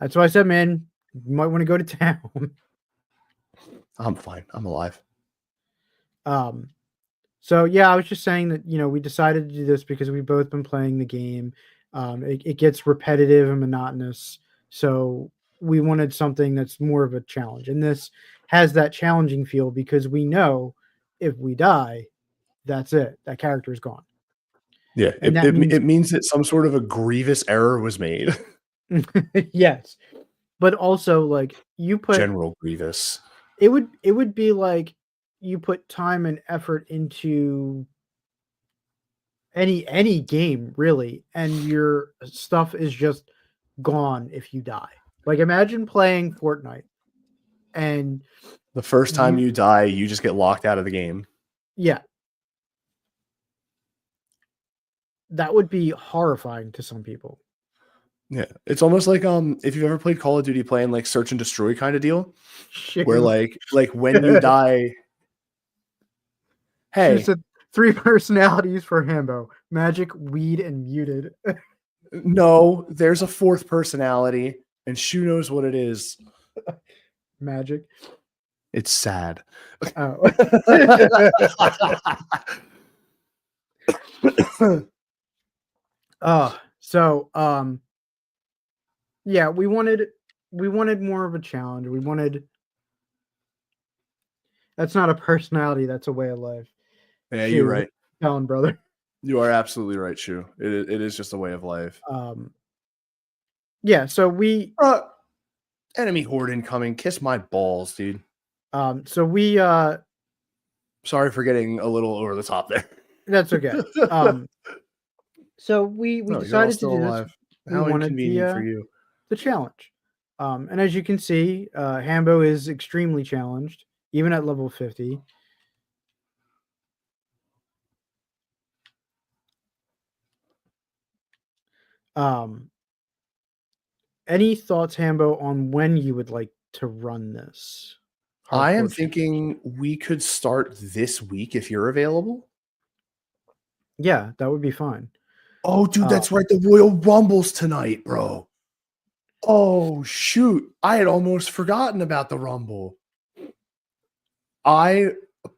That's why I said, man, you might want to go to town. I'm fine. I'm alive. So yeah, I was just saying that, we decided to do this because we've both been playing the game. It gets repetitive and monotonous. So we wanted something that's more of a challenge. And this has that challenging feel because we know if we die, that's it. That character is gone. Yeah, And it means that some sort of a grievous error was made. Yes. But also, like, you put General Grievous. it would be like you put time and effort into any game really, and your stuff is just gone if you die. Like, imagine playing Fortnite and the first time you die, you just get locked out of the game. Yeah. That would be horrifying to some people. Yeah, it's almost like if you've ever played Call of Duty, playing like search and destroy kind of deal, where like when you die, hey, said 3 personalities for Hambo: magic, weed, and muted. No, there's a 4th personality, and Shu knows what it is. Magic. It's sad. Oh. So yeah, we wanted more of a challenge. That's not a personality, that's a way of life. Yeah, you're right. Telling, brother. You are absolutely right, Shu. It is just a way of life. Yeah, so we enemy horde incoming. Kiss my balls, dude. So we sorry for getting a little over the top there. That's okay. So we decided to do this. How inconvenient for you. The challenge. And as you can see, Hambo is extremely challenged, even at level 50. Any thoughts, Hambo, on when you would like to run this? I am thinking we could start this week if you're available. Yeah, that would be fine. Oh, dude, that's right. The Royal Rumble's tonight, bro. Oh, shoot. I had almost forgotten about the Rumble.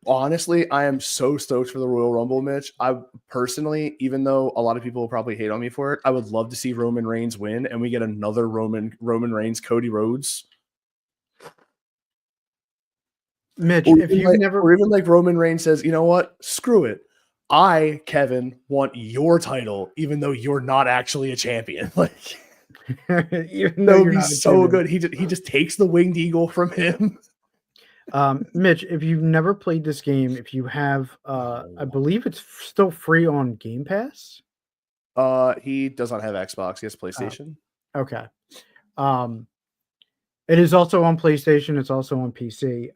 Honestly, I am so stoked for the Royal Rumble, Mitch. I personally, even though a lot of people will probably hate on me for it, I would love to see Roman Reigns win and we get another Roman Reigns, Cody Rhodes. Mitch, if you've or even like Roman Reigns says, you know what? Screw it. I, Kevin, want your title, even though you're not actually a champion. Like, that would be so good. He just takes the winged eagle from him. Mitch, if you've never played this game, if you have, I believe it's still free on Game Pass. He does not have Xbox. He has PlayStation. Okay. It is also on PlayStation. It's also on PC.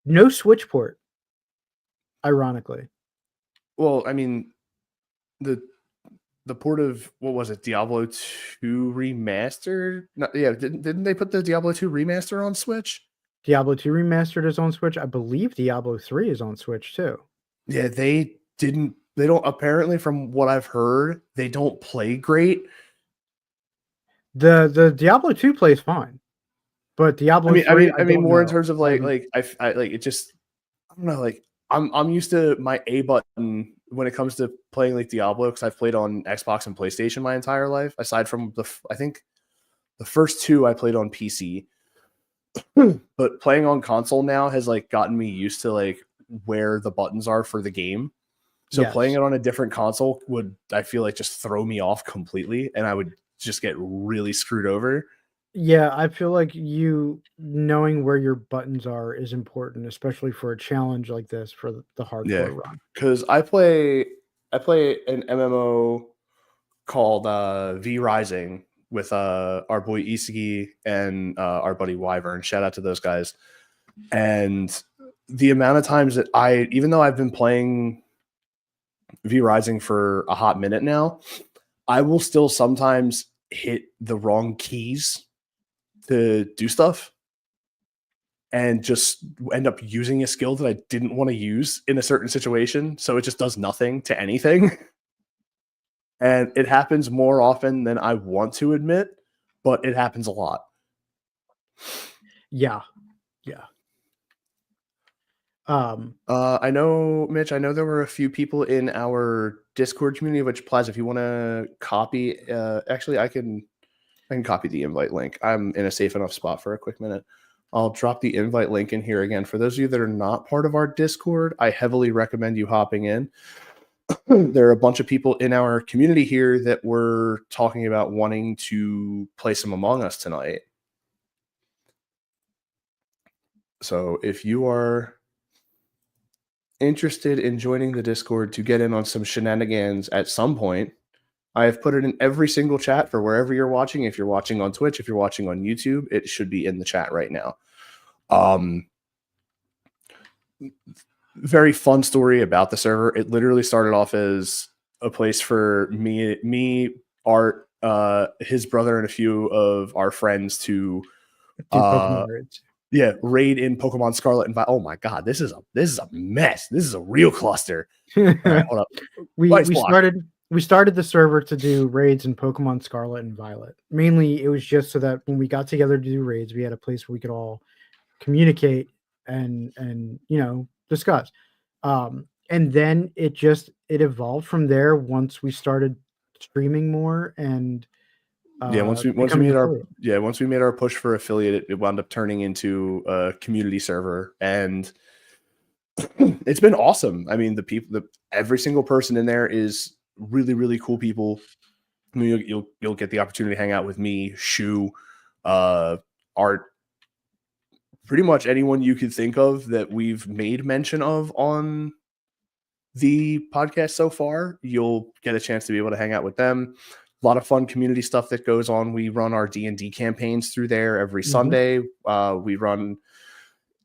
No Switch port, ironically. Well, I mean, port of, what was it, Diablo 2 remastered? No, yeah, didn't they put the Diablo 2 remaster on Switch? Diablo 2 Remastered is on Switch. I believe Diablo 3 is on Switch too. Yeah, they don't, apparently from what I've heard, they don't play great. The Diablo 2 plays fine, but Diablo 3, I I mean don't more in know. terms of I like haven't. I like it just, I don't know, like I'm used to my A button when it comes to playing like Diablo, because I've played on Xbox and PlayStation my entire life. Aside from I think the first two I played on PC, but playing on console now has like gotten me used to like where the buttons are for the game. So playing Yes. it on a different console would, I feel like, just throw me off completely, and I would just get really screwed over. Yeah, I feel like you knowing where your buttons are is important, especially for a challenge like this for the Yeah, hardcore run. because I play an MMO called V Rising with our boy Isagi and our buddy Wyvern. Shout out to those guys. And the amount of times that even though I've been playing V Rising for a hot minute now, I will still sometimes hit the wrong keys to do stuff and just end up using a skill that I didn't want to use in a certain situation. So it just does nothing to anything. And it happens more often than I want to admit, but it happens a lot. Yeah, yeah. I know, Mitch, I know there were a few people in our Discord community, which applies if you want to copy. Actually, I can copy the invite link. I'm in a safe enough spot for a quick minute. I'll drop the invite link in here again. For those of you that are not part of our Discord, I heavily recommend you hopping in. There are a bunch of people in our community here that were talking about wanting to play some Among Us tonight. So if you are interested in joining the Discord to get in on some shenanigans at some point, I have put it in every single chat for wherever you're watching. If you're watching on Twitch, if you're watching on YouTube, it should be in the chat right now. Very fun story about the server. It literally started off as a place for me, Art, his brother, and a few of our friends to Do Pokemon raids. raid in Pokemon Scarlet and Violet. Oh my god, this is a mess. This is a real cluster. All right, hold up. we Vice we block. started the server to do raids in Pokemon Scarlet and Violet. Mainly, it was just so that when we got together to do raids, we had a place where we could all communicate and discuss. And then it evolved from there once we started streaming more and Yeah, once we becoming made affiliate. our push for affiliate, it wound up turning into a community server, and it's been awesome. I mean, every single person in there is really, really cool people. I mean, you'll get the opportunity to hang out with me, Shu, Art, pretty much anyone you could think of that we've made mention of on the podcast so far. You'll get a chance to be able to hang out with them. A lot of fun community stuff that goes on. We run our D&D campaigns through there every Sunday. We run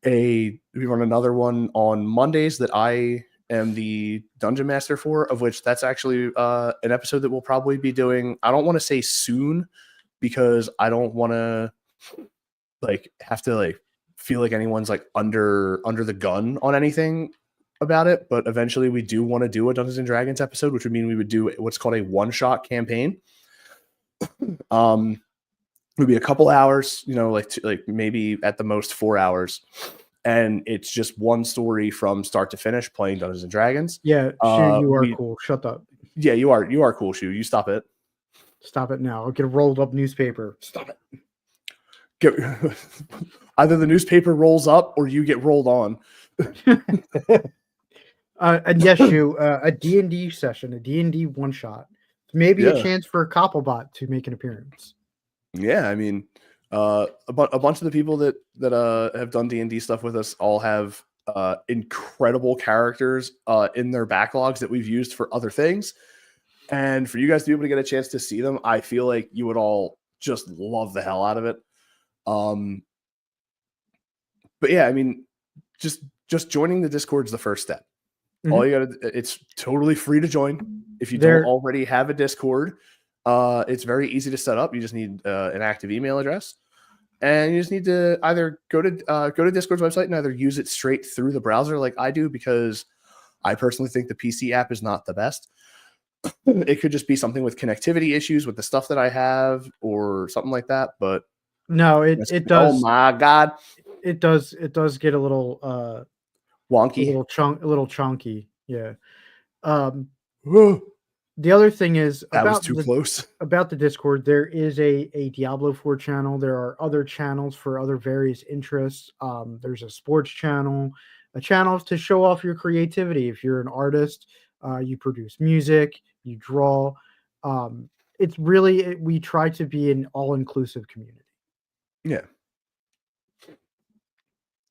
another one on Mondays that I am the dungeon master for, of which that's actually an episode that we'll probably be doing. I don't want to say soon because I don't want to have to feel like anyone's under the gun on anything about it, but eventually we do want to do a Dungeons and Dragons episode, which would mean we would do what's called a one-shot campaign. It would be a couple hours, maybe at the most 4 hours, and it's just one story from start to finish playing Dungeons and Dragons. Yeah, Shu, you are cool. Shut up. Yeah, you are cool, Shu. You stop it. Stop it now. I'll get a rolled up newspaper. Stop it. Either the newspaper rolls up or you get rolled on. And yes, Shu, a D&D session, a D&D one shot. Maybe a chance for Koppelbot to make an appearance. Yeah, I mean, a bunch of the people that have done D&D stuff with us all have incredible characters in their backlogs that we've used for other things. And for you guys to be able to get a chance to see them, I feel like you would all just love the hell out of it. But yeah, I mean, just joining the Discord is the first step. All you gotta, it's totally free to join. If you There, don't already have a Discord, it's very easy to set up. You just need an active email address, and you just need to either go to Discord's website and either use it straight through the browser like I do, because I personally think the PC app is not the best. It could just be something with connectivity issues with the stuff that I have or something like that. But no, it oh does my god, it does get a little wonky. a little chunky. Yeah. Um, That the other thing is was too close. about the Discord. There is a Diablo 4 channel. There are other channels for other various interests. There's a sports channel, a channel to show off your creativity. If you're an artist, you produce music, you draw. It's really we try to be an all-inclusive community. Yeah.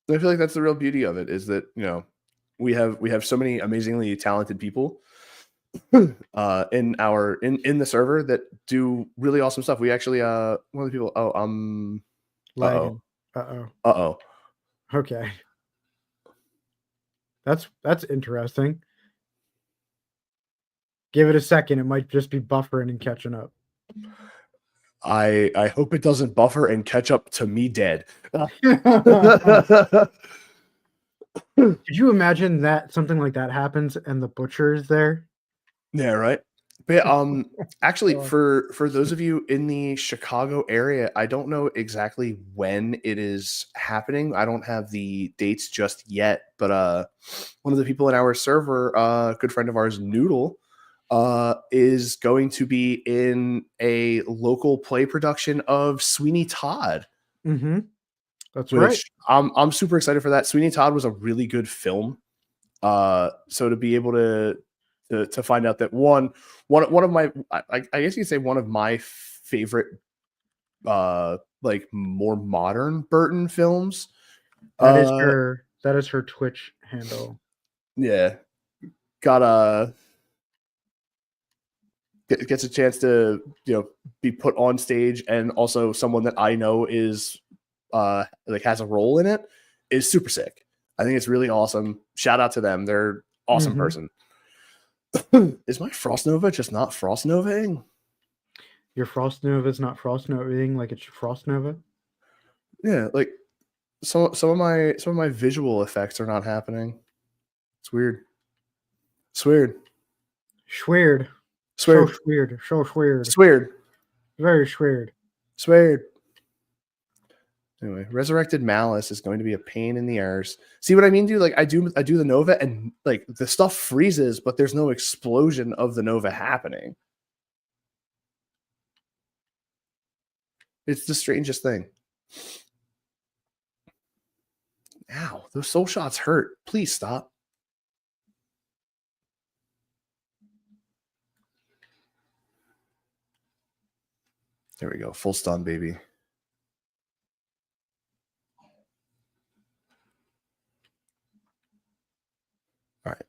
I feel like that's the real beauty of it, is that, you know, we have so many amazingly talented people in the server that do really awesome stuff. We actually one of the people Lagging. Uh-oh. uh-oh. Okay. That's interesting. Give it a second. It might just be buffering and catching up. I hope it doesn't buffer and catch up to me dead. Could you imagine that something like that happens and the butcher is there? Yeah, right. But actually, God. for those of you in the Chicago area, I don't know exactly when it is happening. I don't have the dates just yet, but one of the people in our server, a good friend of ours, Noodle, is going to be in a local play production of Sweeney Todd. Mm-hmm. That's right. Which I'm super excited for that. Sweeney Todd was a really good film. So to be able to find out that one of my, I guess you could say one of my favorite like more modern Burton films. That is her Twitch handle. Yeah. Got gets a chance to, you know, be put on stage, and also someone that I know is like has a role in it, is super sick. I think it's really awesome. Shout out to them. They're awesome person. Is my Frost Nova just not Frost Novaing? Your Frost Nova is not Frost Novaing like it's Frost Nova? Yeah, like some of my visual effects are not happening. It's weird. It's weird. Schweird. Sweared. So weird. So weird. Sweared. Very weird. Sweared. Anyway, Resurrected Malice is going to be a pain in the arse. See what I mean, dude? Like I do the Nova, and like the stuff freezes, but there's no explosion of the Nova happening. It's the strangest thing. Ow, those soul shots hurt. Please stop. There we go. Full stun, baby. All right.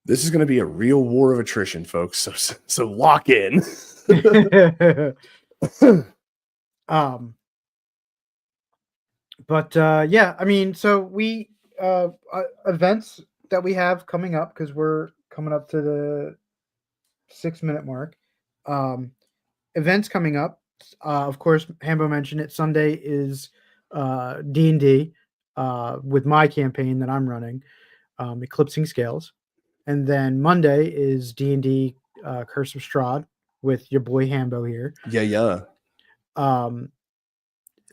This is going to be a real war of attrition, folks. So lock in. But yeah, I mean, so we events that we have coming up, because we're coming up to the 6-minute mark. Events coming up. Of course, Hambo mentioned it. Sunday is D&D with my campaign that I'm running, Eclipsing Scales, and then Monday is D&D Curse of Strahd with your boy Hambo here. Yeah.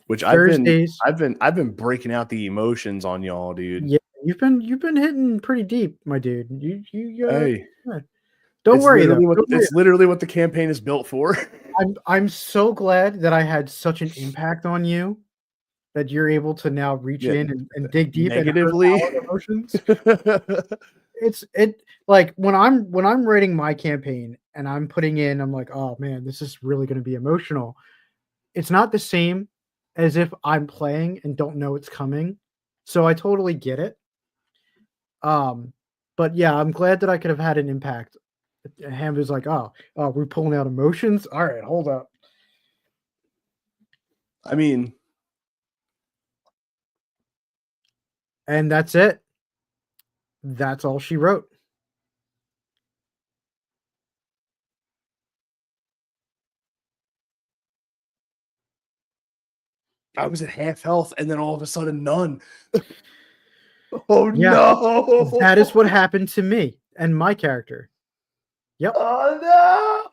Which Thursdays, I've been breaking out the emotions on y'all, dude. yeah, you've been hitting pretty deep, my dude. You Hey, don't worry though. It's literally what the campaign is built for. I'm so glad that I had such an impact on you that you're able to now reach in and dig deep negatively. and hurt our emotions. It's like when I'm writing my campaign and I'm putting in, I'm like, oh man, this is really going to be emotional. It's not the same as if I'm playing and don't know it's coming. So I totally get it. But yeah, I'm glad that I could have had an impact. Ham is like, oh, we're pulling out emotions. All right, hold up. I mean, and that's it. That's all she wrote. I was at half health, and then all of a sudden, none. Oh Yeah. no! That is what happened to me and my character. Yep. Oh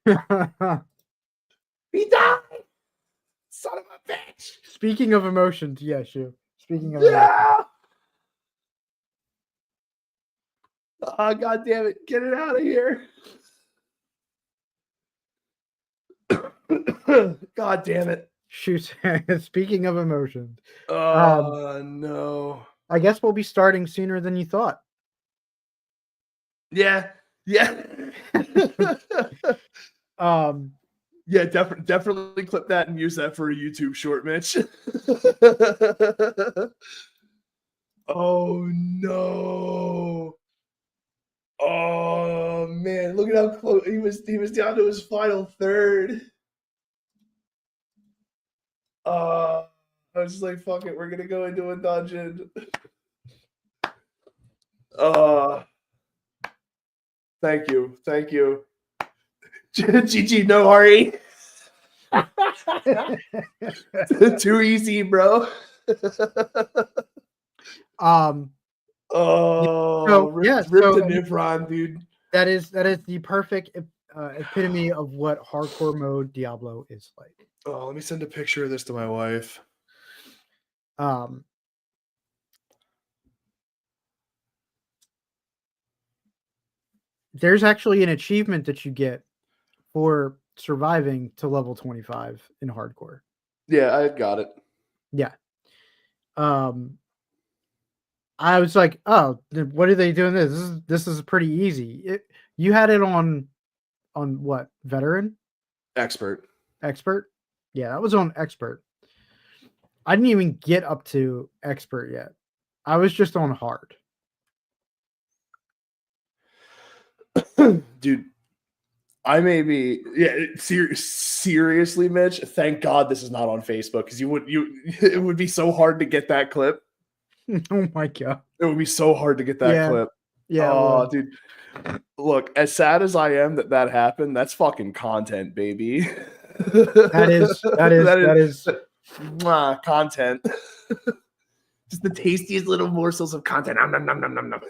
no! He died! Son of a bitch! Speaking of emotions, yes, you. Speaking of emotions. Yeah! Oh, God damn it. Get it out of here. God damn it. Shoot. Speaking of emotions, Oh, no. I guess we'll be starting sooner than you thought. Yeah. Yeah. Yeah, definitely clip that and use that for a YouTube short, Mitch. Oh, no. Oh man, look at how close he was down to his final third. I was just like, fuck it, we're gonna go into a dungeon. Thank you. GG, no hurry. Too easy, bro. Rip to Nivron, dude. That is the perfect epitome of what hardcore mode Diablo is like. Oh, let me send a picture of this to my wife. There's actually an achievement that you get for surviving to level 25 in hardcore. Yeah, I got it. Yeah. I was like, oh, what are they doing this is pretty easy. You had it on what? Veteran? Expert. Yeah, that was on expert. I didn't even get up to expert yet. I was just on hard. Dude, I may be seriously, Mitch. Thank God this is not on Facebook because it would be so hard to get that clip. Oh my god, it would be so hard to get that clip. Yeah. Oh, dude. Look, as sad as I am that happened, that's fucking content, baby. That is content. Just the tastiest little morsels of content. Nom, nom, nom, nom, nom, nom.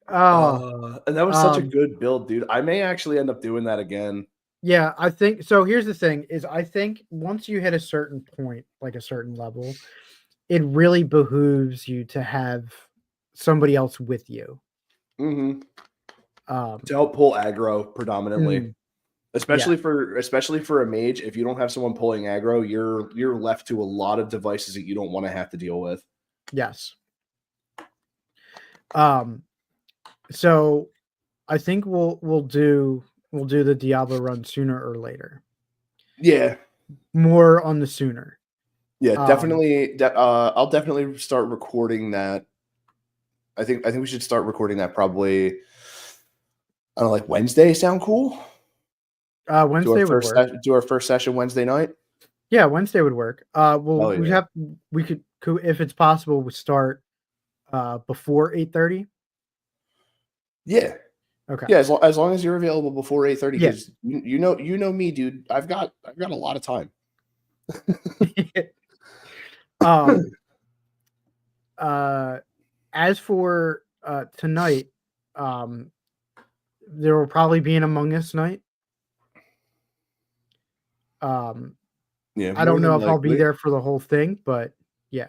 And that was such a good build, dude. I may actually end up doing that again. Yeah, I think so. Here's the thing: is I think once you hit a certain point, like a certain level, it really behooves you to have somebody else with you. To help pull aggro predominantly. Especially for a mage, if you don't have someone pulling aggro, you're left to a lot of devices that you don't want to have to deal with. Yes. So I think we'll do the Diablo run sooner or later. Yeah. More on the sooner. Yeah, definitely. I'll definitely start recording that. I think we should start recording that probably. I don't know, like Wednesday. Sound cool? Wednesday would work. Do our first session Wednesday night. Yeah, Wednesday would work. We could if it's possible we start before 8:30. Yeah. Okay. Yeah, as long as you're available before 8:30, because you know me, dude. I've got a lot of time. As for tonight, there will probably be an Among Us night. Yeah, I don't know if I'll be there for the whole thing, but yeah.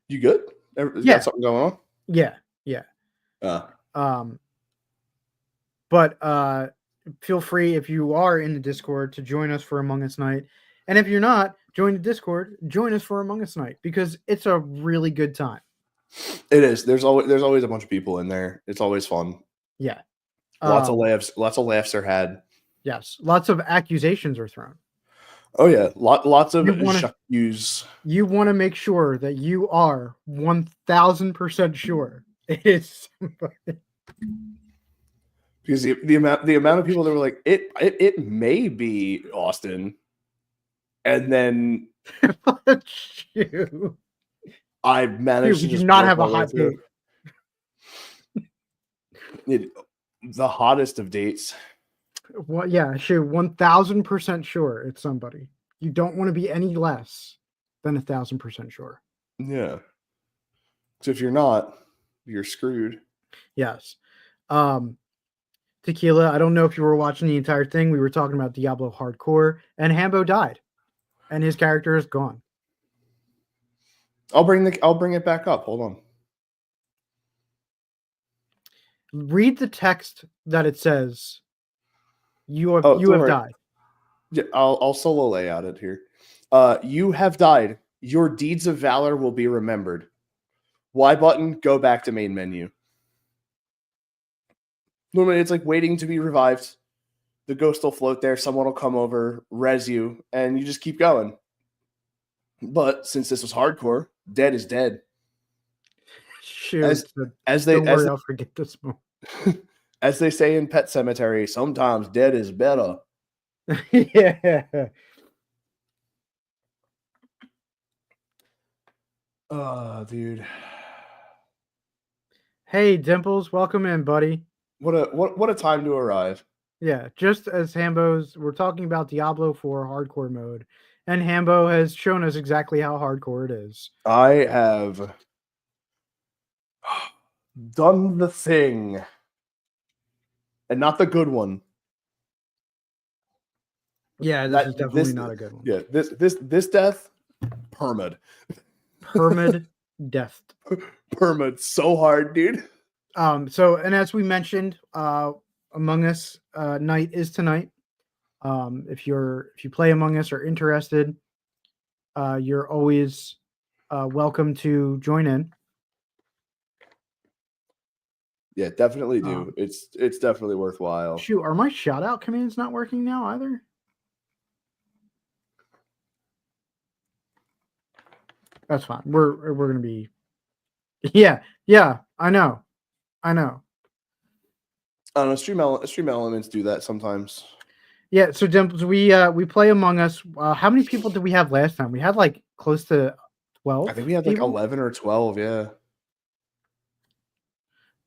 You good? Got something going on? Yeah. But feel free, if you are in the Discord, to join us for Among Us night. And if you're not, join the Discord, join us for Among Us night, because it's a really good time. It is. There's always a bunch of people in there. It's always fun. Yeah. Lots of laughs are had. Yes. Lots of accusations are thrown. Oh yeah. Lots of use. You want to make sure that you are 1000% sure it is somebody. Because the amount of people that were like, it may be Austin, and then Shoot. I managed Dude, to we just do not work have my a way hot through. date. The hottest of dates. Well, yeah, shoot, 1000% sure it's somebody. You don't want to be any less than 1000% sure. Yeah. So if you're not, you're screwed. Yes. Tequila, I don't know if you were watching the entire thing. We were talking about Diablo Hardcore, and Hambo died, and his character is gone. I'll bring it back up. Hold on. Read the text that it says. You have Don't worry. died. Yeah, I'll solo lay out it here. You have died. Your deeds of valor will be remembered. Y button, go back to main menu. Normally it's like waiting to be revived. The ghost will float there, someone will come over, res you, and you just keep going. But since this was hardcore, dead is dead. Shoot. Don't worry, I'll forget this moment. As they say in Pet Cemetery, sometimes dead is better. Yeah. Oh, dude. Hey, Dimples, welcome in, buddy. What a time to arrive. Yeah, just as we're talking about Diablo 4 hardcore mode, and Hambo has shown us exactly how hardcore it is. I have done the thing. And not the good one. Yeah, this is definitely not a good one. Yeah, this death, permad. Permad death. Permad so hard, dude. So, and as we mentioned, Among Us night is tonight. If you play Among Us or interested, you're always welcome to join in. Yeah, definitely do. It's definitely worthwhile. Shoot, are my shout out commands not working now either? That's fine. We're gonna be. Yeah, I know. I don't know. Stream elements do that sometimes. Yeah, so Dimples, we play Among Us. How many people did we have last time? We had like close to 12. I think we had like 11 or 12. Yeah.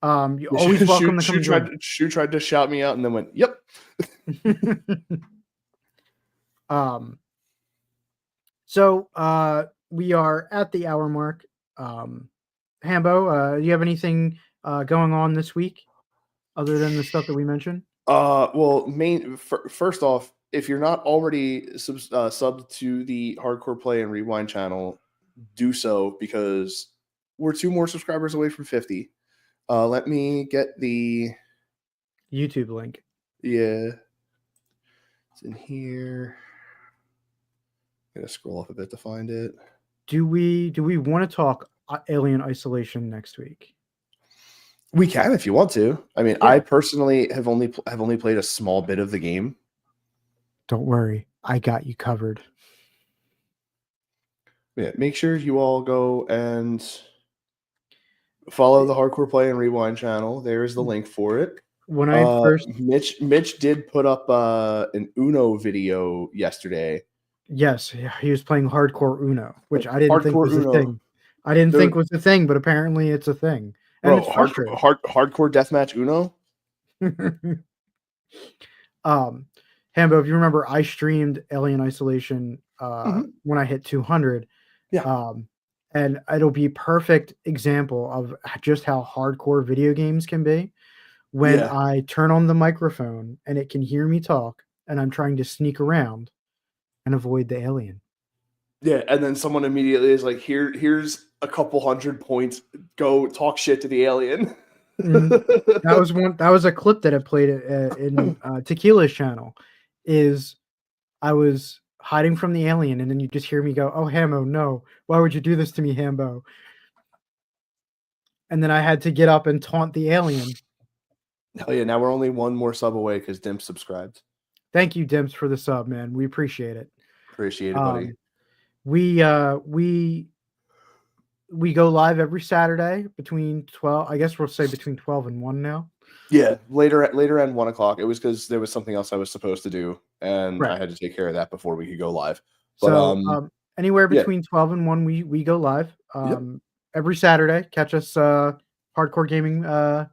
You always welcome to come join. Shu tried to shout me out and then went, "Yep." So we are at the hour mark. Hambo, do you have anything going on this week other than the stuff that we mentioned? Well, first off, if you're not already subbed to the Hardcore Play and Rewind channel, do so because we're 2 more subscribers away from 50. Let me get the YouTube link. Yeah, it's in here. Gotta scroll up a bit to find it. Do we want to talk Alien Isolation next week? We can if you want to. I mean, yeah. I personally have only played a small bit of the game. Don't worry, I got you covered. Yeah, make sure you all go and follow the Hardcore Play and Rewind channel. There's the link for it. When I first Mitch did put up an Uno video yesterday. Yes, he was playing Hardcore Uno, which I didn't think was a thing. I didn't think was a thing, but apparently it's a thing. And it's frustrating. Hardcore Deathmatch Uno. Hambo, if you remember, I streamed Alien Isolation when I hit 200. Yeah. And it'll be perfect example of just how hardcore video games can be when I turn on the microphone and it can hear me talk and I'm trying to sneak around and avoid the alien. Yeah, and then someone immediately is like, here's a couple 100 points. Go talk shit to the alien. That was a clip that I played in Tequila's channel. Is I was hiding from the alien, and then you just hear me go, "Oh, Hambo, no! Why would you do this to me, Hambo?" And then I had to get up and taunt the alien. Hell yeah! Now we're only 1 more sub away because Dimps subscribed. Thank you, Dimps, for the sub, man. We appreciate it. Appreciate it, buddy. We go live every Saturday between 12. I guess we'll say between 12 and 1 now. Yeah, later at 1 o'clock. It was because there was something else I was supposed to do, and I had to take care of that before we could go live. So anywhere yeah. between 12 and 1 we go live. Yep. Every Saturday. Catch us Hardcore Gaming Yeah,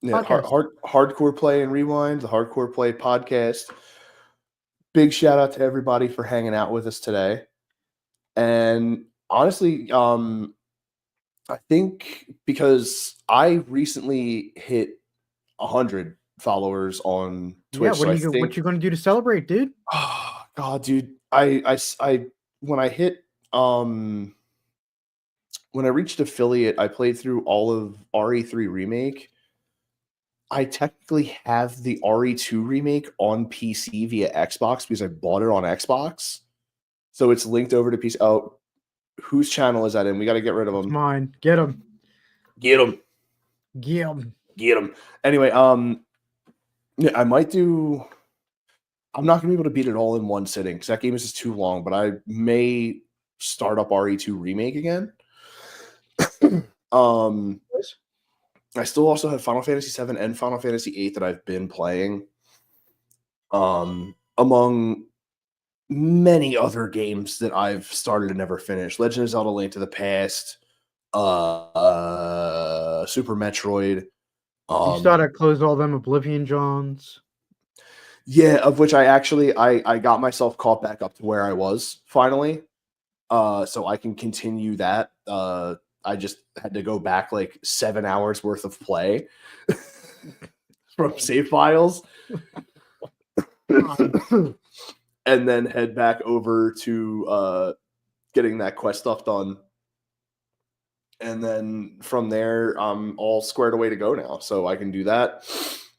podcast. Hardcore Play and Rewind, the Hardcore Play podcast. Big shout out to everybody for hanging out with us today. And honestly, I think because I recently hit 100 followers on Twitch, so I think what you gonna do to celebrate, dude? oh god, dude, I when I hit when I reached affiliate, I played through all of RE3 Remake. I technically have the RE2 remake on PC via Xbox because I bought it on Xbox. So it's linked over to PC. Oh, whose channel is that in? We got to get rid of It's him. mine. Get him. Get him. Get him. Get him. Anyway, yeah, I might do. I'm not gonna be able to beat it all in one sitting because that game is just too long. But I may start up RE2 remake again. I still also have Final Fantasy 7 and Final Fantasy 8 that I've been playing. Among many other games that I've started and never finished. Legend of Zelda: Link to the Past, Super Metroid. You still gotta close all them Oblivion Johns. Yeah, of which I got myself caught back up to where I was finally. So I can continue that. I just had to go back like 7 hours worth of play from save files. And then head back over to getting that quest stuff done. And then from there, I'm all squared away to go now. So I can do that.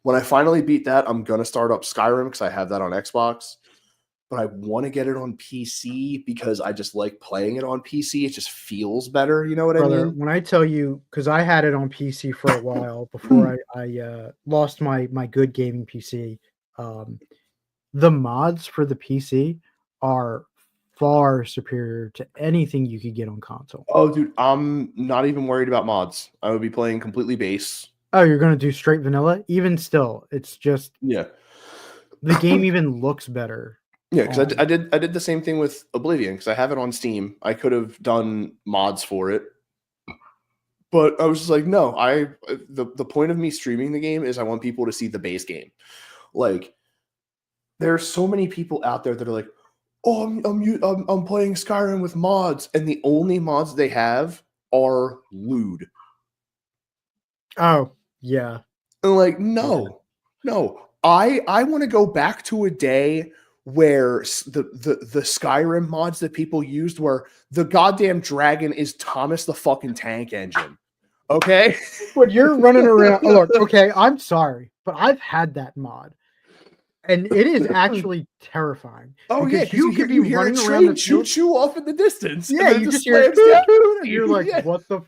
When I finally beat that, I'm going to start up Skyrim because I have that on Xbox. But I want to get it on PC because I just like playing it on PC. It just feels better. You know what I mean? When I tell you, because I had it on PC for a while before I lost my good gaming PC. The mods for the PC are far superior to anything you could get on console. Oh, dude, I'm not even worried about mods. I would be playing completely base. Oh, you're gonna do straight vanilla? Even still, it's just Yeah. The game even looks better. Yeah, because I did the same thing with Oblivion because I have it on Steam. I could have done mods for it, but I was just like, no. The point of me streaming the game is I want people to see the base game. Like, there are so many people out there that are like, oh, I'm playing Skyrim with mods, and the only mods they have are lewd. Oh yeah, and like no. I want to go back to a day where the Skyrim mods that people used were the goddamn dragon is Thomas the fucking Tank Engine. Okay? But you're running around. Oh, look, okay, I'm sorry, but I've had that mod. And it is actually terrifying. Oh yeah, because you could be running around the choo choo off in the distance. Yeah, you just hear and you're like, yeah. What the?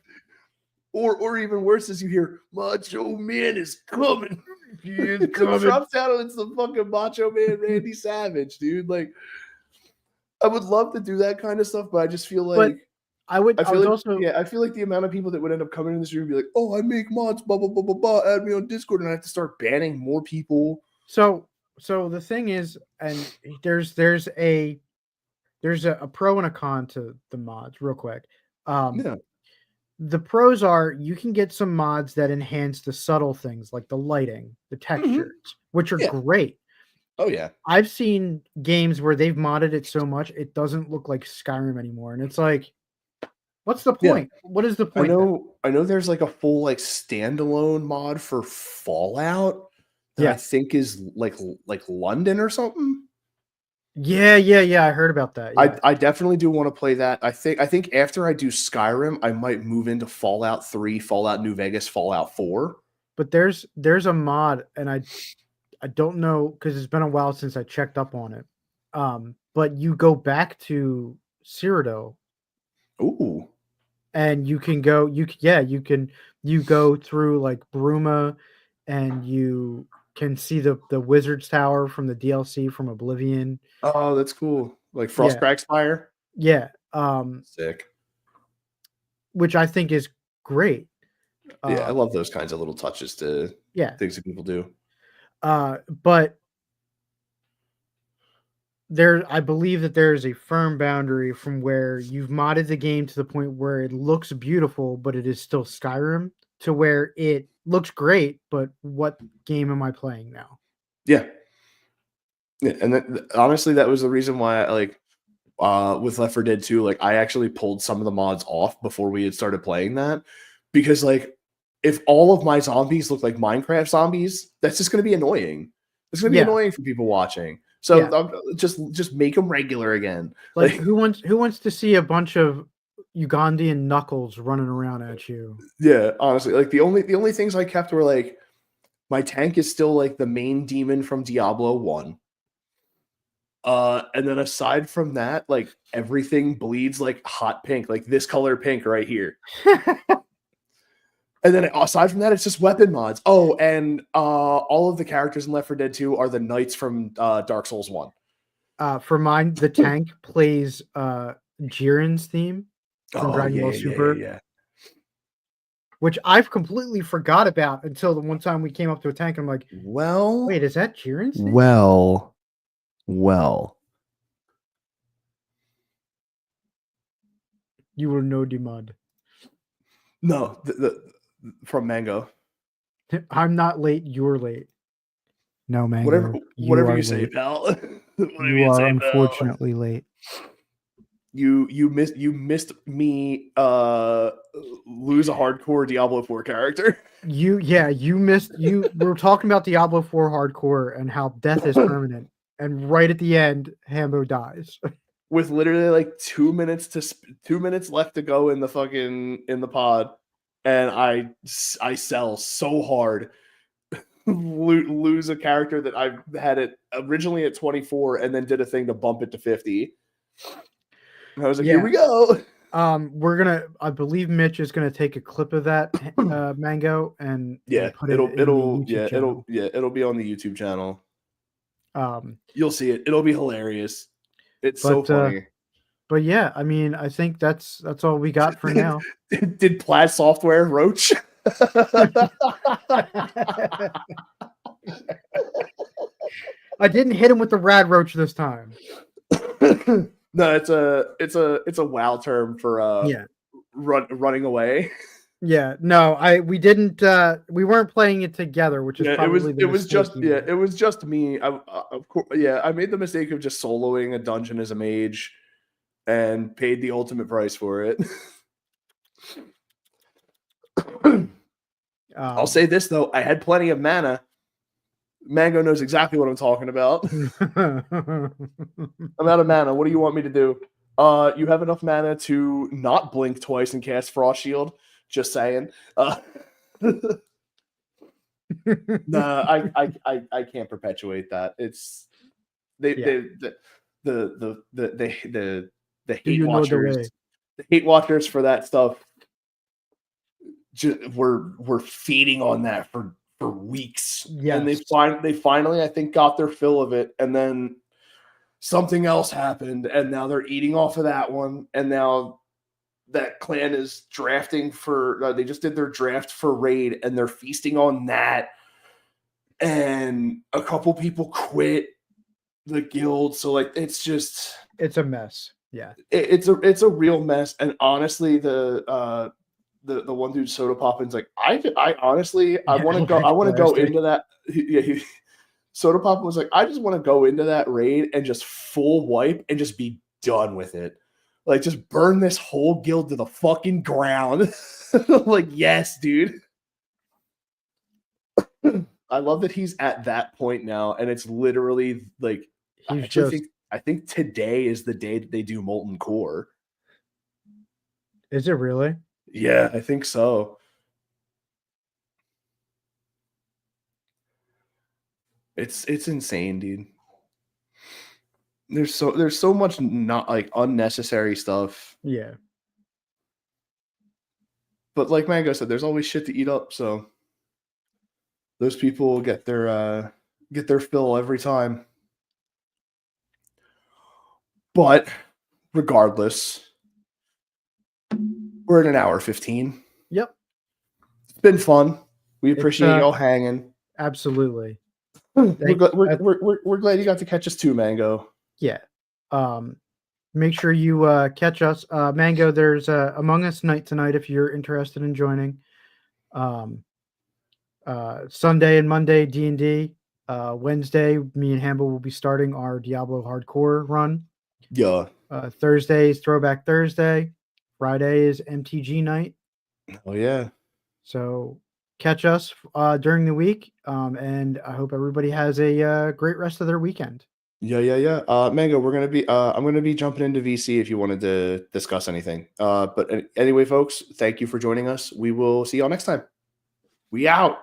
Or even worse is you hear Macho Man is coming. He is coming. Drops out and it's the fucking Macho Man Randy Savage, dude. Like, I would love to do that kind of stuff, but I just feel like I feel like the amount of people that would end up coming in this room and be like, oh, I make mods, blah blah blah blah blah, add me on Discord, and I have to start banning more people. So the thing is, and there's a pro and a con to the mods, real quick. The pros are you can get some mods that enhance the subtle things like the lighting, the textures, which are great. Oh yeah. I've seen games where they've modded it so much it doesn't look like Skyrim anymore, and it's like, what's the point? Yeah. What is the point? I know there's like a full like standalone mod for Fallout that I think is like London or something. Yeah. I heard about that. Yeah. I definitely do want to play that. I think after I do Skyrim, I might move into Fallout 3, Fallout New Vegas, Fallout 4. But there's a mod, and I don't know because it's been a while since I checked up on it. But you go back to Cyrodiil. Ooh. And you can go. You go through like Bruma, and you can see the Wizard's Tower from the DLC from Oblivion. Oh, that's cool. Like Frostcrack's Spire? Yeah. Sick. Which I think is great. Yeah, I love those kinds of little touches to things that people do. But I believe that there is a firm boundary from where you've modded the game to the point where it looks beautiful, but it is still Skyrim, to where it looks great, but what game am I playing now? Yeah. Yeah, and honestly, that was the reason why I like with Left 4 Dead 2, like I actually pulled some of the mods off before we had started playing that because like if all of my zombies look like Minecraft zombies, that's just going to be annoying. It's going to be Yeah, annoying for people watching. yeah. So just make them regular again. Like who wants to see a bunch of Ugandan knuckles running around at you? Yeah, honestly, like the only things I kept were like my tank is still like the main demon from Diablo 1. And then aside from that, like everything bleeds like hot pink, like this color pink right here. And then aside from that, it's just weapon mods. Oh, and all of the characters in Left 4 Dead 2 are the knights from Dark Souls 1. For mine, the tank plays Jiren's theme from Oh Dragon yeah, Ball yeah, yeah, Super, yeah. which I've completely forgot about until the one time we came up to a tank. I'm like, Well, wait, is that Jiren's theme? well. You will know the mud. No, the from Mango. I'm not late. You're late. No, Mango. Whatever are you say, late. pal. Whatever You you are say, pal. unfortunately late. You missed me lose a hardcore Diablo 4 character. You missed you. We were talking about Diablo 4 hardcore and how death is permanent, and right at the end, Hambo dies. With literally like 2 minutes left to go in the pod, and I sell so hard, lose a character that I had it originally at 24 and then did a thing to bump it to 50. And I was like, here we go. I believe Mitch is gonna take a clip of that Mango and put it in the YouTube channel. It'll be on the YouTube channel. Um, You'll see it. It'll be hilarious. It's so but funny. but yeah, I mean, I think that's all we got for now. Did Plaid Software Roach? I didn't hit him with the rad roach this time. No, it's a WoW term for running away. Yeah, no, we didn't. We weren't playing it together, which is probably it was just me. Of course, I made the mistake of just soloing a dungeon as a mage, and paid the ultimate price for it. I'll say this though, I had plenty of mana. Mango knows exactly what I'm talking about. I'm out of mana. What do you want me to do? You have enough mana to not blink twice and cast Frost Shield. Just saying. Nah, I can't perpetuate that. It's the hate watchers. The hate watchers for that stuff were feeding on that for weeks. Yes. And they finally I think got their fill of it, and then something else happened, and now they're eating off of that one, and now that clan is drafting for they just did their draft for raid, and they're feasting on that, and a couple people quit the guild, so like it's a mess. Yeah, it's a real mess. And honestly, the one dude Soda Poppin's like, I honestly I want to go into that. Soda Poppin was like, I just want to go into that raid and just full wipe and just be done with it. Like, just burn this whole guild to the fucking ground. Like, yes, dude. I love that he's at that point now, and it's literally like I think today is the day that they do Molten Core. Is it really? Yeah, I think so. It's insane, dude. There's so much not like unnecessary stuff. Yeah. But like Mango said, there's always shit to eat up, so those people get their fill every time. But regardless, we're at an hour 15. Yep. It's been fun. We appreciate y'all hanging. Absolutely. We're glad you got to catch us too, Mango. Yeah. Make sure you catch us. Mango, there's Among Us night tonight if you're interested in joining. Sunday and Monday D&D. Wednesday, me and Hamble will be starting our Diablo hardcore run. Yeah. Thursday is Throwback Thursday. Friday is MTG night. Oh yeah. So catch us during the week, and I hope everybody has a great rest of their weekend. Yeah. Mango, I'm gonna be jumping into VC if you wanted to discuss anything. But anyway, folks, thank you for joining us. We will see y'all next time. We out.